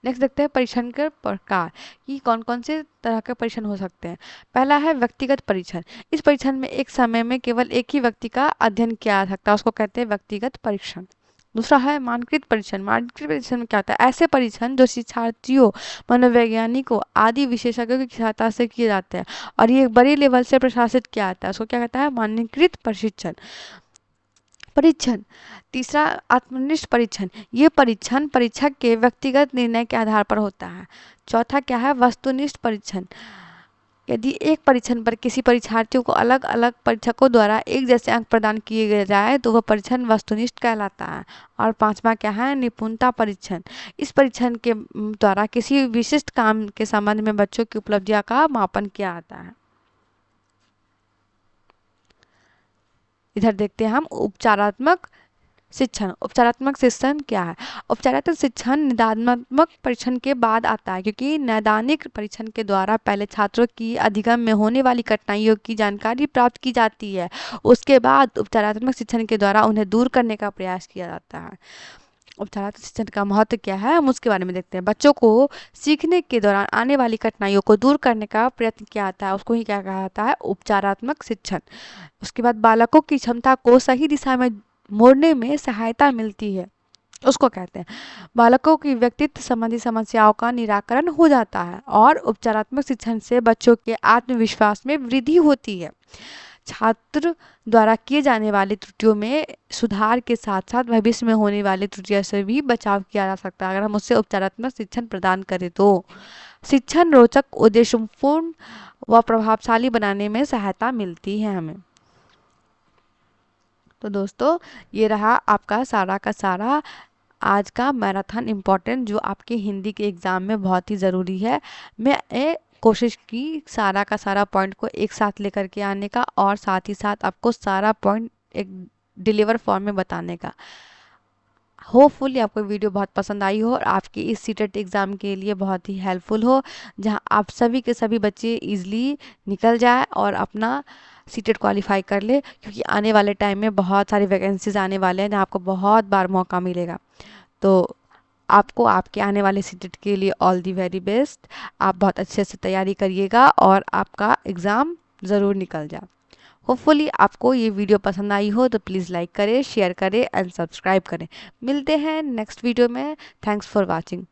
नेक्स्ट देखते हैं परीक्षण के प्रकार कि कौन कौन से तरह के परीक्षण हो सकते हैं। पहला है व्यक्तिगत परीक्षण। इस परीक्षण में एक समय में केवल एक ही व्यक्ति का अध्ययन किया जा सकता है, उसको कहते हैं व्यक्तिगत परीक्षण। दूसरा है मानकृत परीक्षण। मानकृत परीक्षण में क्या होता है? ऐसे परीक्षण जो शिक्षार्थियों, मनोवैज्ञानिकों आदि विशेषज्ञों की सहायता से किए जाते हैं और ये बड़े लेवल से प्रशासित किया जाता है, उसको क्या कहता है? मानकृत प्रशिक्षण परीक्षण। तीसरा आत्मनिष्ठ परीक्षण। ये परीक्षण परीक्षक के व्यक्तिगत निर्णय के आधार पर होता है। चौथा क्या है? वस्तुनिष्ठ परीक्षण। यदि एक परीक्षण पर किसी परीक्षार्थियों को अलग अलग परीक्षकों द्वारा एक जैसे अंक प्रदान किए जाए तो वह परीक्षण वस्तुनिष्ठ कहलाता है। और पांचवा क्या है? निपुणता परीक्षण। इस परीक्षण के द्वारा किसी विशिष्ट काम के संबंध में बच्चों की उपलब्धियों का मापन किया जाता है। इधर देखते हैं हम उपचारात्मक शिक्षण। उपचारात्मक शिक्षण क्या है? उपचारात्मक शिक्षण निदानात्मक परीक्षण के बाद आता है, क्योंकि नैदानिक परीक्षण के द्वारा पहले छात्रों की अधिगम में होने वाली कठिनाइयों की जानकारी प्राप्त की जाती है। उसके बाद उपचारात्मक शिक्षण के द्वारा उन्हें दूर करने का प्रयास किया जाता है। उपचारात्मक शिक्षण का महत्व क्या है, हम उसके बारे में देखते हैं। बच्चों को सीखने के दौरान आने वाली कठिनाइयों को दूर करने का प्रयत्न किया जाता है, उसको ही क्या कहा जाता है? उपचारात्मक शिक्षण। उसके बाद बालकों की क्षमता को सही दिशा में मोड़ने में सहायता मिलती है, उसको कहते हैं। बालकों की व्यक्तित्व संबंधी समस्याओं का निराकरण हो जाता है और उपचारात्मक शिक्षण से बच्चों के आत्मविश्वास में वृद्धि होती है। छात्र द्वारा किए जाने वाली त्रुटियों में सुधार के साथ साथ भविष्य में होने वाली त्रुटियों से भी बचाव किया जा सकता है अगर हम उससे उपचारात्मक शिक्षण प्रदान करें तो। शिक्षण रोचक, उद्देश्यपूर्ण व प्रभावशाली बनाने में सहायता मिलती है हमें। तो दोस्तों ये रहा आपका सारा का सारा आज का मैराथन इम्पोर्टेंट जो आपके हिंदी के एग्ज़ाम में बहुत ही ज़रूरी है। मैं कोशिश की सारा का सारा पॉइंट को एक साथ लेकर के आने का और साथ ही साथ आपको सारा पॉइंट एक डिलीवर फॉर्म में बताने का। होपफुली आपको वीडियो बहुत पसंद आई हो और आपके इस सीटेट एग्ज़ाम के लिए बहुत ही हेल्पफुल हो, जहां आप सभी के सभी बच्चे इजीली निकल जाए और अपना सीटेट क्वालिफाई कर ले, क्योंकि आने वाले टाइम में बहुत सारी वैकेंसीज आने वाले हैं जहां आपको बहुत बार मौका मिलेगा। तो आपको आपके आने वाले सीटेट के लिए ऑल दी वेरी बेस्ट। आप बहुत अच्छे से तैयारी करिएगा और आपका एग्ज़ाम ज़रूर निकल जाए। होपफुली आपको ये वीडियो पसंद आई हो तो प्लीज़ लाइक करें, शेयर करें एंड सब्सक्राइब करें। मिलते हैं नेक्स्ट वीडियो में। Thanks for watching.